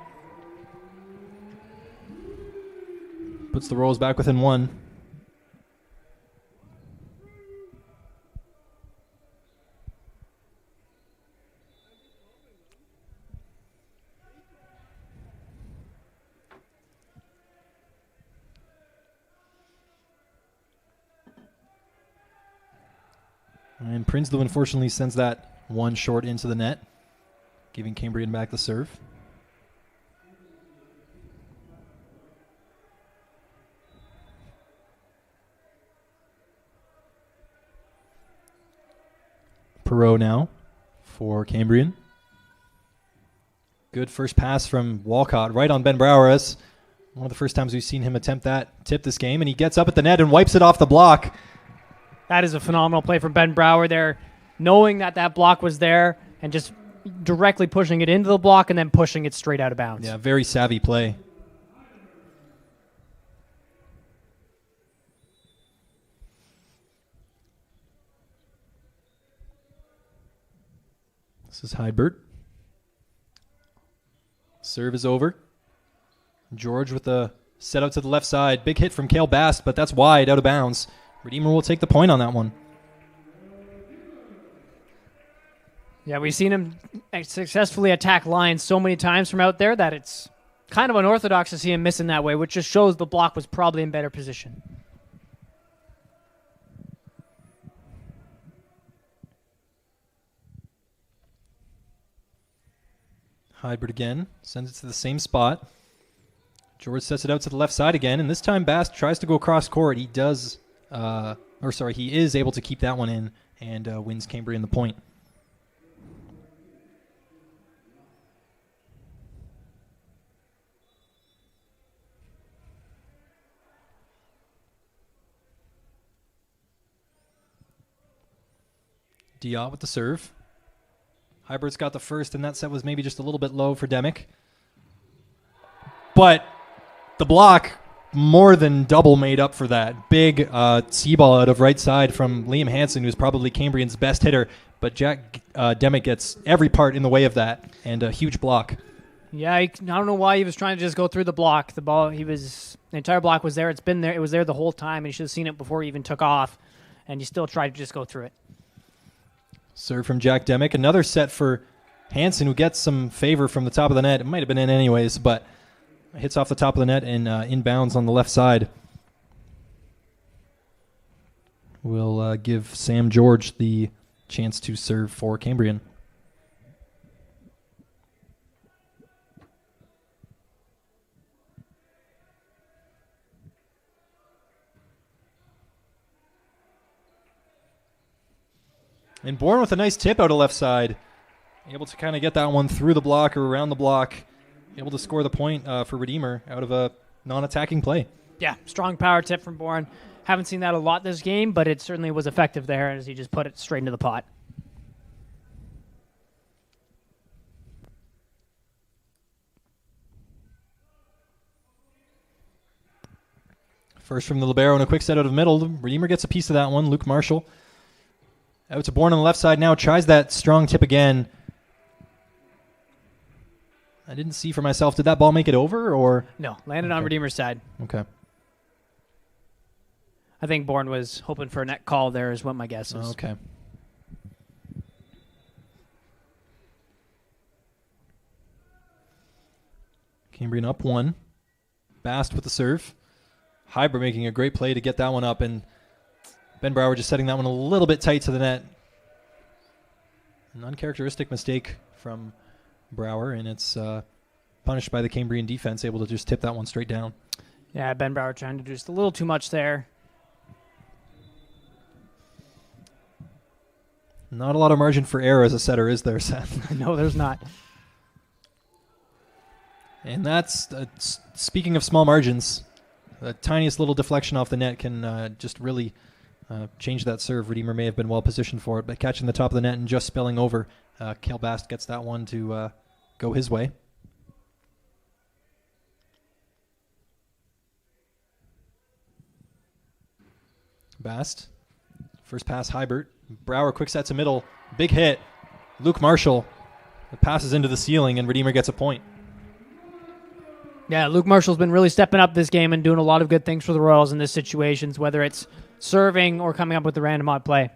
Puts the Royals back within 1. And Prinsloo unfortunately sends that one short into the net, giving Cambrian back the serve. Perot now for Cambrian. Good first pass from Walcott right on Ben Brower. That's one of the first times we've seen him attempt that tip this game, and he gets up at the net and wipes it off the block. That is a phenomenal play from Ben Brower there, knowing that that block was there and just directly pushing it into the block and then pushing it straight out of bounds. Yeah, very savvy play. This is Hybert. Serve is over. George with the set out to the left side. Big hit from Cale Bast, but that's wide, out of bounds. Redeemer will take the point on that one. Yeah, we've seen him successfully attack lines so many times from out there that it's kind of unorthodox to see him missing that way, which just shows the block was probably in better position. Hybert again, sends it to the same spot. George sets it out to the left side again, and this time Bast tries to go across court. He does, he is able to keep that one in and wins Cambrian the point. Diot with the serve. Hybert's got the first, and that set was maybe just a little bit low for Demick. But the block more than double made up for that. Big C-ball out of right side from Liam Hansen, who's probably Cambrian's best hitter. But Jack Demick gets every part in the way of that, and a huge block. Yeah, I don't know why he was trying to just go through the block. The entire block was there. It's been there. It was there the whole time, and he should have seen it before he even took off. And he still tried to just go through it. Serve from Jack Demick. Another set for Hansen, who gets some favor from the top of the net. It might have been in anyways, but hits off the top of the net and inbounds on the left side. Will give Sam George the chance to serve for Cambrian. And Bourne with a nice tip out of left side. Able to kind of get that one through the block or around the block. Able to score the point for Redeemer out of a non-attacking play. Yeah, strong power tip from Bourne. Haven't seen that a lot this game, but it certainly was effective there as he just put it straight into the pot. First from the libero and a quick set out of middle. Redeemer gets a piece of that one. Luke Marshall. Out to Bourne on the left side now. Tries that strong tip again. I didn't see for myself. Did that ball make it over? Or No, landed on Redeemer's side. Okay. I think Bourne was hoping for a net call there is what my guess is. Okay. Cambrian up one. Bast with the serve. Hyber making a great play to get that one up, and Ben Brower just setting that one a little bit tight to the net. An uncharacteristic mistake from Brower, and it's punished by the Cambrian defense, able to just tip that one straight down. Yeah, Ben Brower trying to do just a little too much there. Not a lot of margin for error as a setter, is there, Seth? No, there's not. And that's, speaking of small margins, the tiniest little deflection off the net can just really change that serve. Redeemer may have been well positioned for it, but catching the top of the net and just spilling over, Cale Bast gets that one to go his way. Bast, first pass, Hybert. Brower quick set to middle, big hit. Luke Marshall, it passes into the ceiling, and Redeemer gets a point. Yeah, Luke Marshall's been really stepping up this game and doing a lot of good things for the Royals in this situations, whether it's serving or coming up with the random odd play.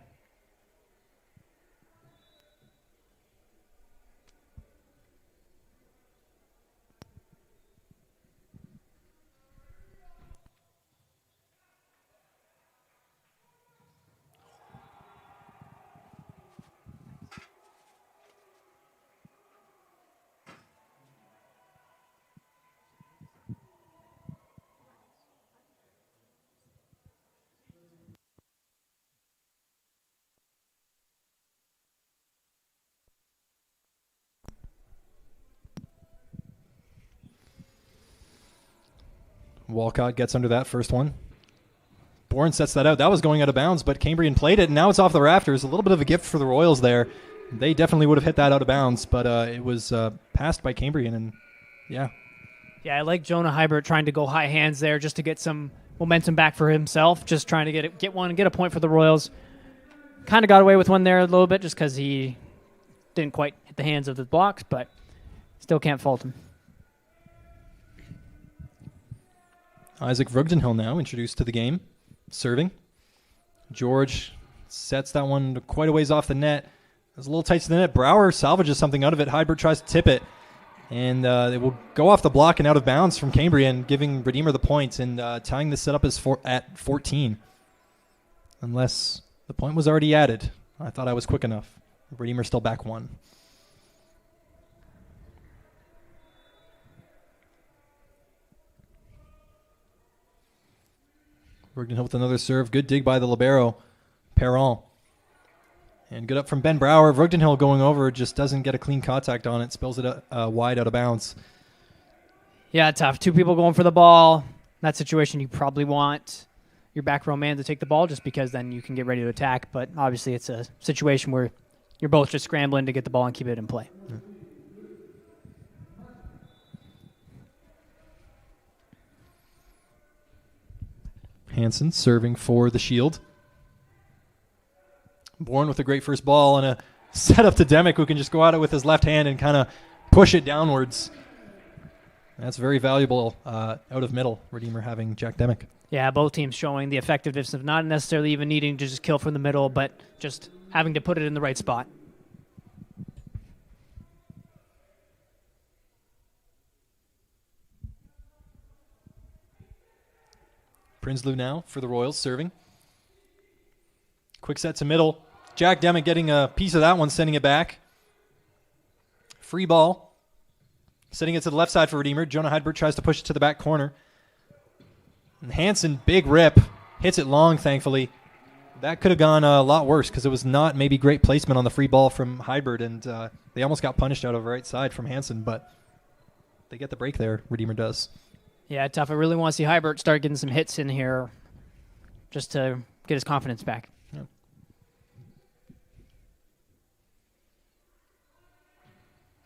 Walcott gets under that first one. Bourne sets that out. That was going out of bounds, but Cambrian played it, and now it's off the rafters. A little bit of a gift for the Royals there. They definitely would have hit that out of bounds, but it was passed by Cambrian, and yeah. Yeah, I like Jonah Hybert trying to go high hands there just to get some momentum back for himself, just trying to get a point for the Royals. Kind of got away with one there a little bit just because he didn't quite hit the hands of the blocks, but still can't fault him. Isaac Vrugdenhill now introduced to the game, serving. George sets that one quite a ways off the net. It was a little tight to the net. Brower salvages something out of it. Hybert tries to tip it, and it will go off the block and out of bounds from Cambrian, giving Redeemer the point and tying the setup at 14. Unless the point was already added. I thought I was quick enough. Redeemer still back one. Vrugdenhill with another serve. Good dig by the libero, Perron. And good up from Ben Brower. Vrugdenhill going over, just doesn't get a clean contact on it. Spills it wide out of bounds. Yeah, tough. Two people going for the ball. In that situation, you probably want your back row man to take the ball just because then you can get ready to attack. But obviously it's a situation where you're both just scrambling to get the ball and keep it in play. Yeah. Hansen serving for the Shield. Bourne with a great first ball and a setup to Demick, who can just go at it with his left hand and kind of push it downwards. That's very valuable out of middle, Redeemer having Jack Demick. Yeah, both teams showing the effectiveness of not necessarily even needing to just kill from the middle, but just having to put it in the right spot. Prinsloo now for the Royals serving. Quick set to middle. Jack Demick getting a piece of that one, sending it back. Free ball. Setting it to the left side for Redeemer. Jonah Heidbert tries to push it to the back corner. And Hansen, big rip. Hits it long, thankfully. That could have gone a lot worse because it was not maybe great placement on the free ball from Heidbert, and they almost got punished out of the right side from Hansen, but they get the break there, Redeemer does. Yeah, tough. I really want to see Heibert start getting some hits in here just to get his confidence back. Yeah.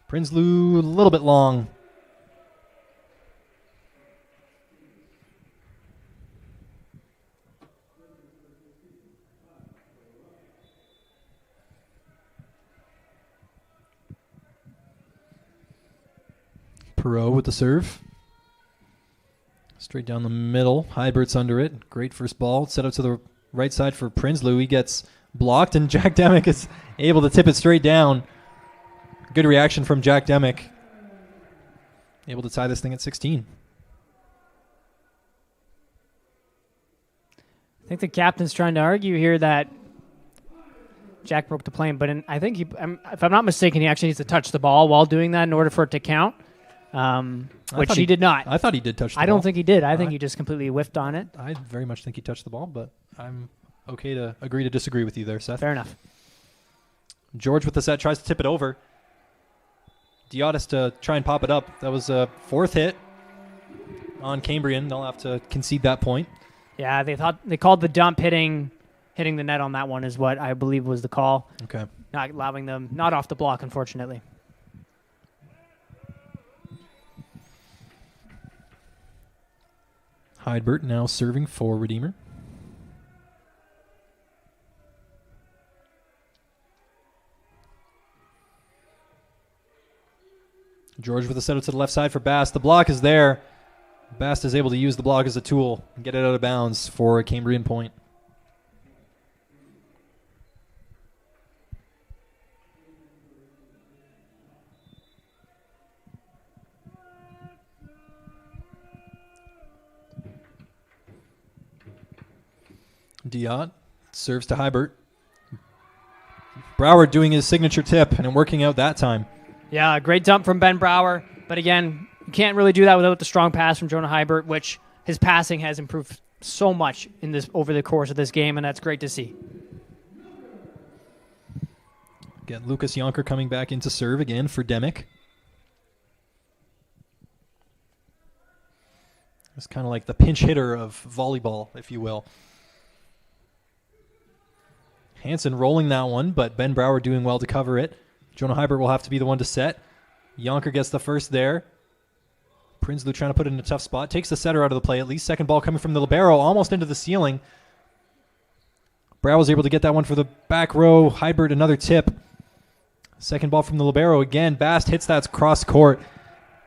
Prinsloo, a little bit long. Perot with the serve. Straight down the middle. Heibert's under it. Great first ball. Set up to the right side for Prinsloo. He gets blocked, and Jack Demick is able to tip it straight down. Good reaction from Jack Demick. Able to tie this thing at 16. I think the captain's trying to argue here that Jack broke the plane, but I think if I'm not mistaken, he actually needs to touch the ball while doing that in order for it to count. Which he did not. I thought he did touch the ball. I don't think he did. I think he just completely whiffed on it. I very much think he touched the ball, but I'm okay to agree to disagree with you there, Seth. Fair enough. George with the set tries to tip it over. Diot has to try and pop it up. That was a fourth hit on Cambrian. They'll have to concede that point. Yeah, they called the dump hitting the net on that one is what I believe was the call. Okay. Not allowing them, not off the block, unfortunately. Heidbert now serving for Redeemer. George with a setup to the left side for Bast. The block is there. Bast is able to use the block as a tool and get it out of bounds for a Cambrian point. Diot serves to Heibert. Brower doing his signature tip and working out that time. Yeah, great dump from Ben Brower. But again, you can't really do that without the strong pass from Jonah Heibert, which his passing has improved so much in this over the course of this game, and that's great to see. Get Lucas Yonker coming back into serve again for Demick. It's kind of like the pinch hitter of volleyball, if you will. Hansen rolling that one, but Ben Brower doing well to cover it. Jonah Heibert will have to be the one to set. Yonker gets the first there. Prinsloo trying to put it in a tough spot. Takes the setter out of the play at least. Second ball coming from the libero, almost into the ceiling. Brower was able to get that one for the back row. Heibert another tip. Second ball from the libero again. Bast hits that cross court.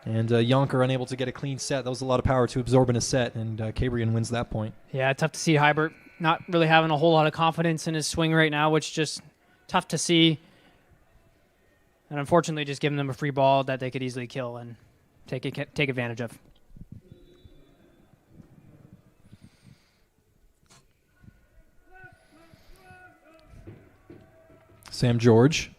And Yonker unable to get a clean set. That was a lot of power to absorb in a set, and Cambrian wins that point. Yeah, tough to see Heibert not really having a whole lot of confidence in his swing right now, which is just tough to see. And unfortunately, just giving them a free ball that they could easily kill and take advantage of. Sam George.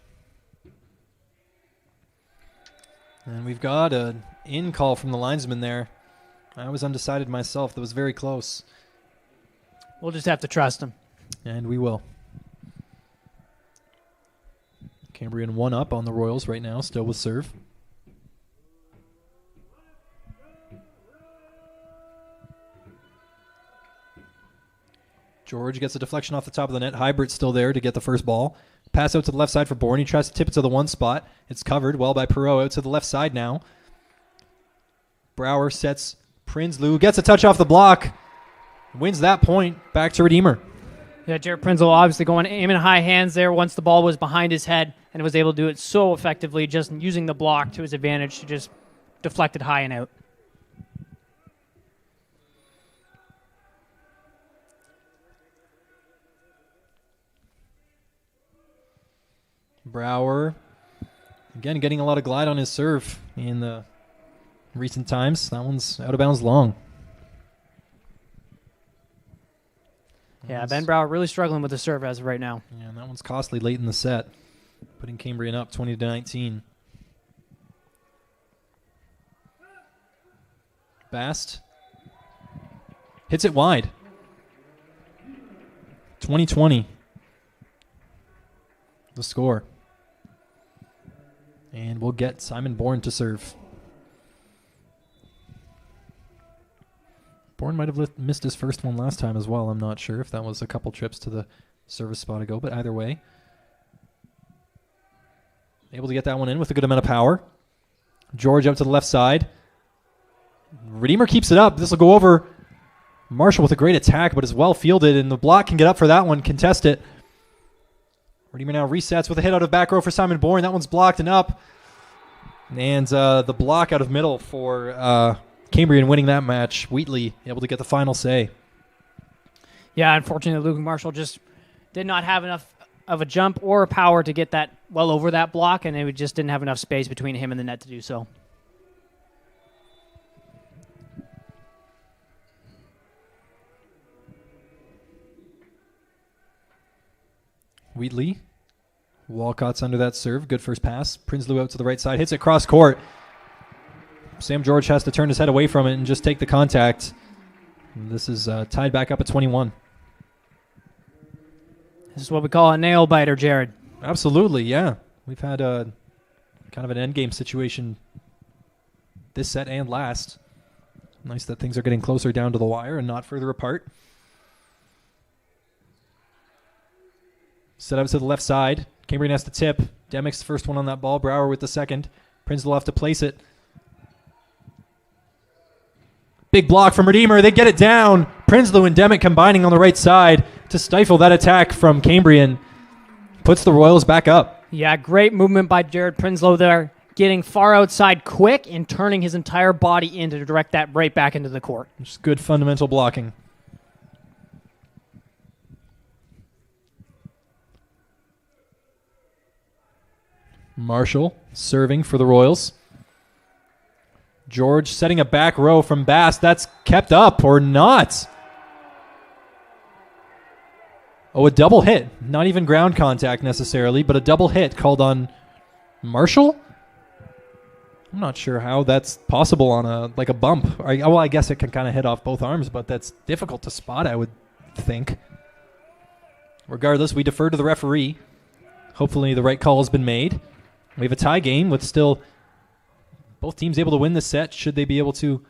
And we've got an in call from the linesman there. I was undecided myself. That was very close. We'll just have to trust him. And we will. Cambrian 1 up on the Royals right now, still with serve. George gets a deflection off the top of the net. Heibert's still there to get the first ball. Pass out to the left side for Bourne. He tries to tip it to the one spot. It's covered well by Perot out to the left side now. Brower sets Prinsloo. Gets a touch off the block. Wins that point. Back to Redeemer. Yeah, Jared Prinsloo obviously aiming high hands there once the ball was behind his head and was able to do it so effectively, just using the block to his advantage to just deflect it high and out. Brower, again, getting a lot of glide on his serve in the recent times. That one's out of bounds long. Yeah, Ben Brower really struggling with the serve as of right now. Yeah, and that one's costly late in the set, putting Cambrian up 20-19. Bast hits it wide. 20-20. The score. And we'll get Simon Bourne to serve. Bourne might have missed his first one last time as well. I'm not sure if that was a couple trips to the service spot ago, but either way. Able to get that one in with a good amount of power. George up to the left side. Redeemer keeps it up. This will go over. Marshall with a great attack, but is well fielded, and the block can get up for that one, contest it. Redeemer now resets with a hit out of back row for Simon Bourne. That one's blocked and up. And the block out of middle for Cambrian winning that match. Wheatley able to get the final say. Yeah, unfortunately, Luke Marshall just did not have enough of a jump or power to get that well over that block, and it just didn't have enough space between him and the net to do so. Wheatley. Walcott's under that serve. Good first pass. Prinsloo out to the right side. Hits it cross court. Sam George has to turn his head away from it and just take the contact. And this is tied back up at 21. This is what we call a nail biter, Jared. Absolutely, yeah. We've had a kind of an endgame situation this set and last. Nice that things are getting closer down to the wire and not further apart. Set up to the left side. Cambrian has to tip. Demick's the first one on that ball. Brower with the second. Prince will have to place it. Big block from Redeemer. They get it down. Prinsloo and Demick combining on the right side to stifle that attack from Cambrian. Puts the Royals back up. Yeah, great movement by Jared Prinsloo there. Getting far outside quick and turning his entire body in to direct that right back into the court. Just good fundamental blocking. Marshall serving for the Royals. George setting a back row from Bass. That's kept up or not. Oh, a double hit. Not even ground contact necessarily, but a double hit called on Marshall? I'm not sure how that's possible on a bump. Well, I guess it can kind of hit off both arms, but that's difficult to spot, I would think. Regardless, we defer to the referee. Hopefully the right call has been made. We have a tie game with still both teams able to win the set. Should they be able to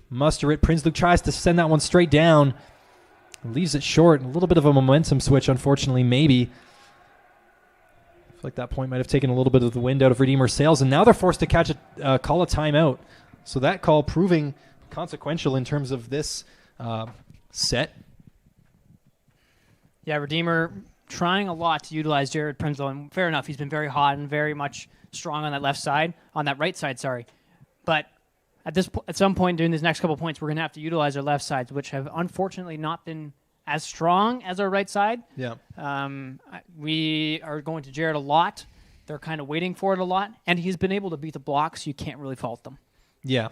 muster it? Prinsloo tries to send that one straight down. Leaves it short. A little bit of a momentum switch, unfortunately, maybe. I feel like that point might have taken a little bit of the wind out of Redeemer's sails, and now they're forced to call a timeout. So that call proving consequential in terms of this set. Yeah, Redeemer trying a lot to utilize Jared Prinsloo, and fair enough, he's been very hot and very much strong on that left side, on that right side, sorry. But at some point during these next couple points, we're going to have to utilize our left sides, which have unfortunately not been as strong as our right side. Yeah. We are going to Jared a lot. They're kind of waiting for it a lot, and he's been able to beat the blocks, so you can't really fault them. Yeah,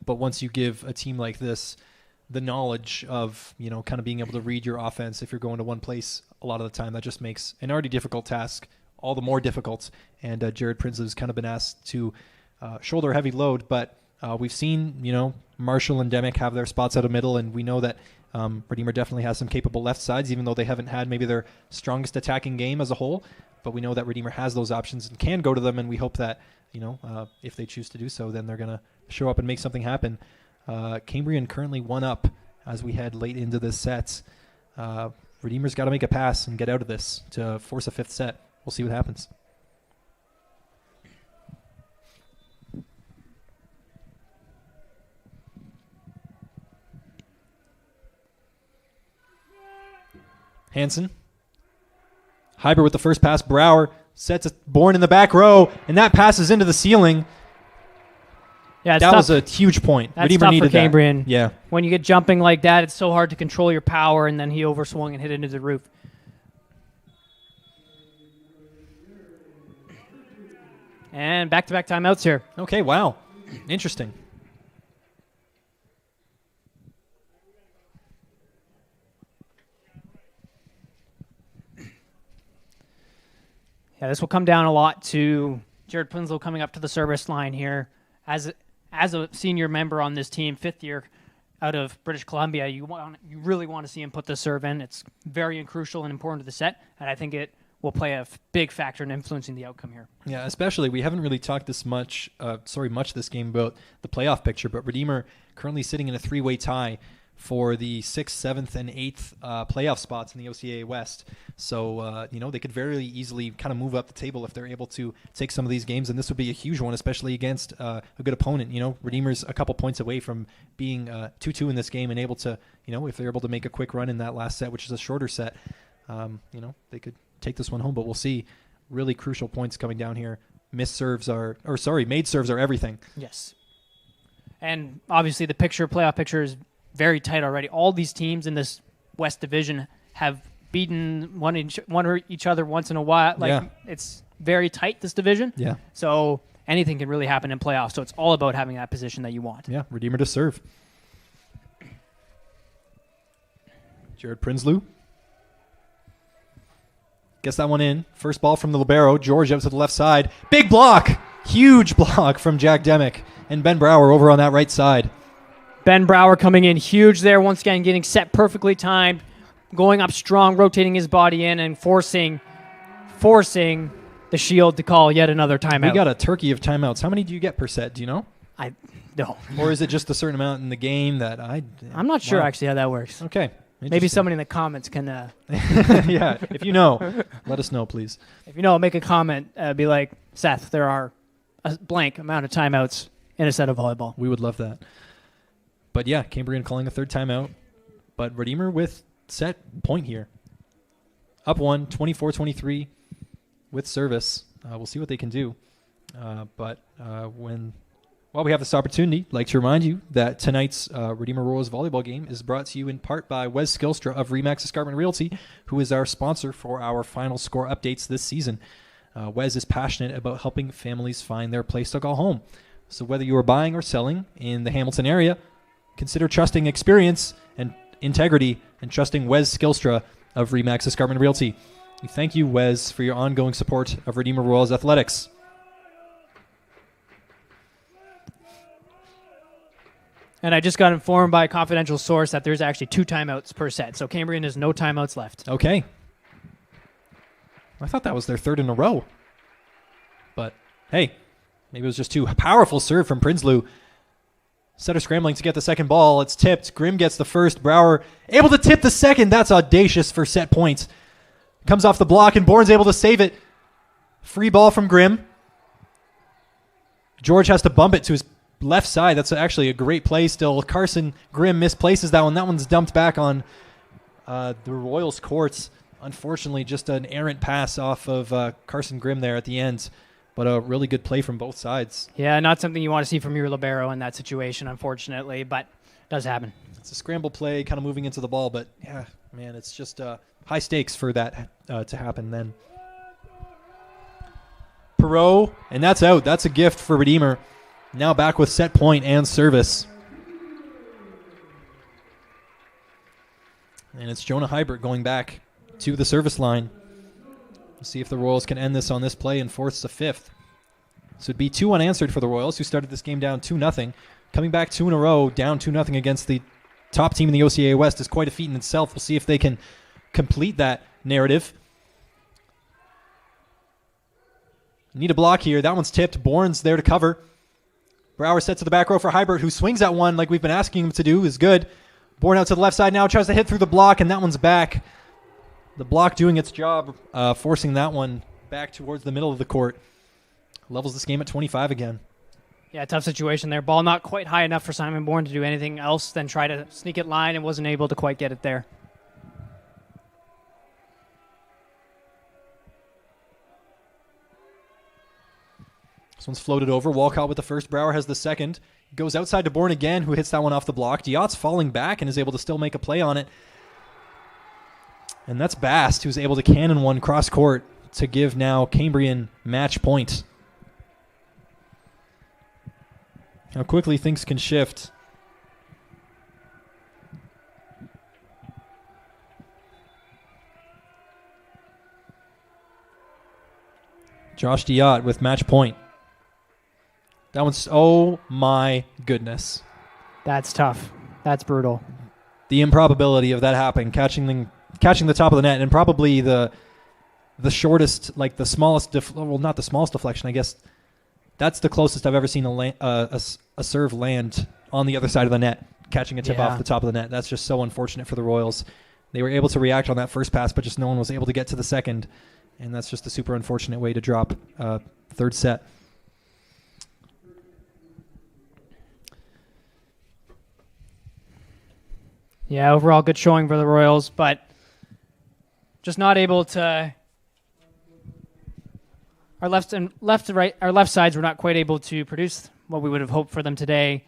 but once you give a team like this the knowledge of, kind of being able to read your offense if you're going to one place a lot of the time, that just makes an already difficult task all the more difficult. And Jared Prinsloo has kind of been asked to shoulder a heavy load, but we've seen, Marshall and Demick have their spots out of middle, and we know that Redeemer definitely has some capable left sides, even though they haven't had maybe their strongest attacking game as a whole. But we know that Redeemer has those options and can go to them, and we hope that, if they choose to do so, then they're going to show up and make something happen. Cambrian currently 1 up as we head late into this set. Redeemer's got to make a pass and get out of this to force a 5th set. We'll see what happens. Hansen. Hyber with the first pass. Brower sets it. Bourne in the back row, and that passes into the ceiling. Yeah, that was a huge point. That's Redeemer tough needed for Cambrian. that. Yeah. When you get jumping like that, it's so hard to control your power, and then he overswung and hit into the roof. And back-to-back timeouts here. Okay, wow. Interesting. Yeah, this will come down a lot to Jared Prinsloo coming up to the service line here. As a senior member on this team, 5th year out of British Columbia, you really want to see him put the serve in. It's very crucial and important to the set, and I think it will play a big factor in influencing the outcome here. Yeah, especially we haven't really talked much this game about the playoff picture, but Redeemer currently sitting in a 3-way tie for the 6th, 7th, and 8th playoff spots in the OCAA West. So, they could very easily kind of move up the table if they're able to take some of these games, and this would be a huge one, especially against a good opponent. Redeemer's a couple points away from being 2-2 in this game and able to, if they're able to make a quick run in that last set, which is a shorter set, they could take this one home, but we'll see. Really crucial points coming down here. Made serves are everything. Yes. And obviously the playoff picture is very tight already. All these teams in this West Division have beaten one each other once in a while. It's very tight, this division. Yeah. So anything can really happen in playoffs. So it's all about having that position that you want. Yeah, Redeemer to serve. Jared Prinsloo. Gets that one in. First ball from the libero. George out to the left side. Big block. Huge block from Jack Demick. And Ben Brower over on that right side. Ben Brower coming in huge there. Once again, getting set perfectly timed. Going up strong, rotating his body in and forcing the Shield to call yet another timeout. We got a turkey of timeouts. How many do you get per set? Do you know? I don't. Or is it just a certain amount in the game that I'm not sure actually how that works. Okay. Maybe somebody in the comments can... yeah, if you know, let us know, please. If you know, make a comment. Be like, Seth, there are a blank amount of timeouts in a set of volleyball. We would love that. But yeah, Cambrian calling a third timeout. But Redeemer with set point here. Up 1, 24-23 with service. We'll see what they can do. While we have this opportunity, I'd like to remind you that tonight's Redeemer Royals volleyball game is brought to you in part by Wes Skilstra of Remax Escarpment Realty, who is our sponsor for our final score updates this season. Wes is passionate about helping families find their place to call home. So whether you are buying or selling in the Hamilton area, consider trusting experience and integrity and trusting Wes Skilstra of Remax Escarpment Realty. We thank you, Wes, for your ongoing support of Redeemer Royals Athletics. And I just got informed by a confidential source that there's actually 2 timeouts per set. So Cambrian has no timeouts left. Okay. I thought that was their 3rd in a row. But, hey, maybe it was just too powerful serve from Prinsloo. Setter scrambling to get the second ball. It's tipped. Grimm gets the first. Brower able to tip the second. That's audacious for set points. Comes off the block, and Bourne's able to save it. Free ball from Grimm. George has to bump it to his left side. That's actually a great play still. Carson Grimm misplaces that one. That one's dumped back on the Royals courts. Unfortunately, just an errant pass off of Carson Grimm there at the end. But a really good play from both sides. Yeah, not something you want to see from your libero in that situation, unfortunately, but it does happen. It's a scramble play, kind of moving into the ball, but yeah, man, it's just high stakes for that to happen then. Perot, and that's out. That's a gift for Redeemer. Now back with set point and service. And it's Jonah Hybert going back to the service line. We'll see if the Royals can end this on this play and force the 5th. So it'd be 2 unanswered for the Royals, who started this game down 2-0. Coming back 2 in a row, down 2-0 against the top team in the OCAA West is quite a feat in itself. We'll see if they can complete that narrative. Need a block here. That one's tipped. Bourne's there to cover. Brower set to the back row for Hybert, who swings at one like we've been asking him to do, is good. Bourne out to the left side now, tries to hit through the block, and that one's back. The block doing its job, forcing that one back towards the middle of the court. Levels this game at 25 again. Yeah, tough situation there. Ball not quite high enough for Simon Bourne to do anything else than try to sneak it line and wasn't able to quite get it there. This one's floated over. Walcott with the first. Brower has the second. Goes outside to Bourne again, who hits that one off the block. Diot's falling back and is able to still make a play on it. And that's Bast, who's able to cannon one cross court to give now Cambrian match point. How quickly things can shift. Josh Diot with match point. That one's, oh my goodness. That's tough. That's brutal. The improbability of that happening, catching the top of the net, and probably the shortest, like the smallest, not the smallest deflection, I guess. That's the closest I've ever seen a serve land on the other side of the net, catching a tip off the top of the net. That's just so unfortunate for the Royals. They were able to react on that first pass, but just no one was able to get to the second. And that's just a super unfortunate way to drop third set. Yeah, overall good showing for the Royals, but just not able to. Our left sides were not quite able to produce what we would have hoped for them today.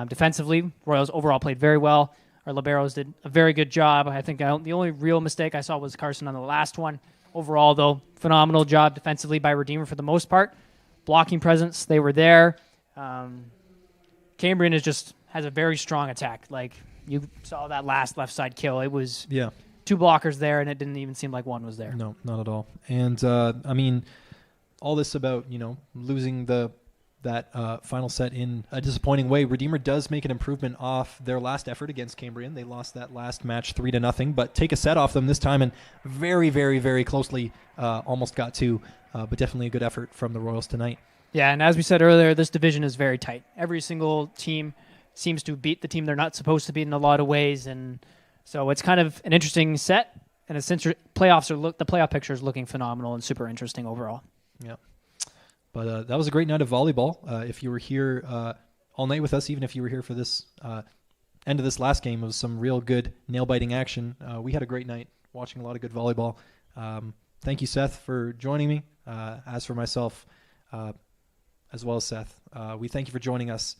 Defensively, Royals overall played very well. Our liberos did a very good job. I think the only real mistake I saw was Carson on the last one. Overall, though, phenomenal job defensively by Redeemer for the most part. Blocking presence, they were there. Cambrian has a very strong attack. Like, you saw that last left side kill. It was two blockers there, and it didn't even seem like one was there. No, not at all. And, I mean, all this about, losing that final set in a disappointing way. Redeemer does make an improvement off their last effort against Cambrian. They lost that last match 3-0, but take a set off them this time and very, very, very closely almost got two, but definitely a good effort from the Royals tonight. Yeah, and as we said earlier, this division is very tight. Every single team seems to beat the team they're not supposed to beat in a lot of ways, and so it's kind of an interesting set, and the playoff picture is looking phenomenal and super interesting overall. Yeah. But that was a great night of volleyball. If you were here all night with us, even if you were here for this end of this last game, it was some real good nail-biting action. We had a great night watching a lot of good volleyball. Thank you, Seth, for joining me. As for myself, as well as Seth, we thank you for joining us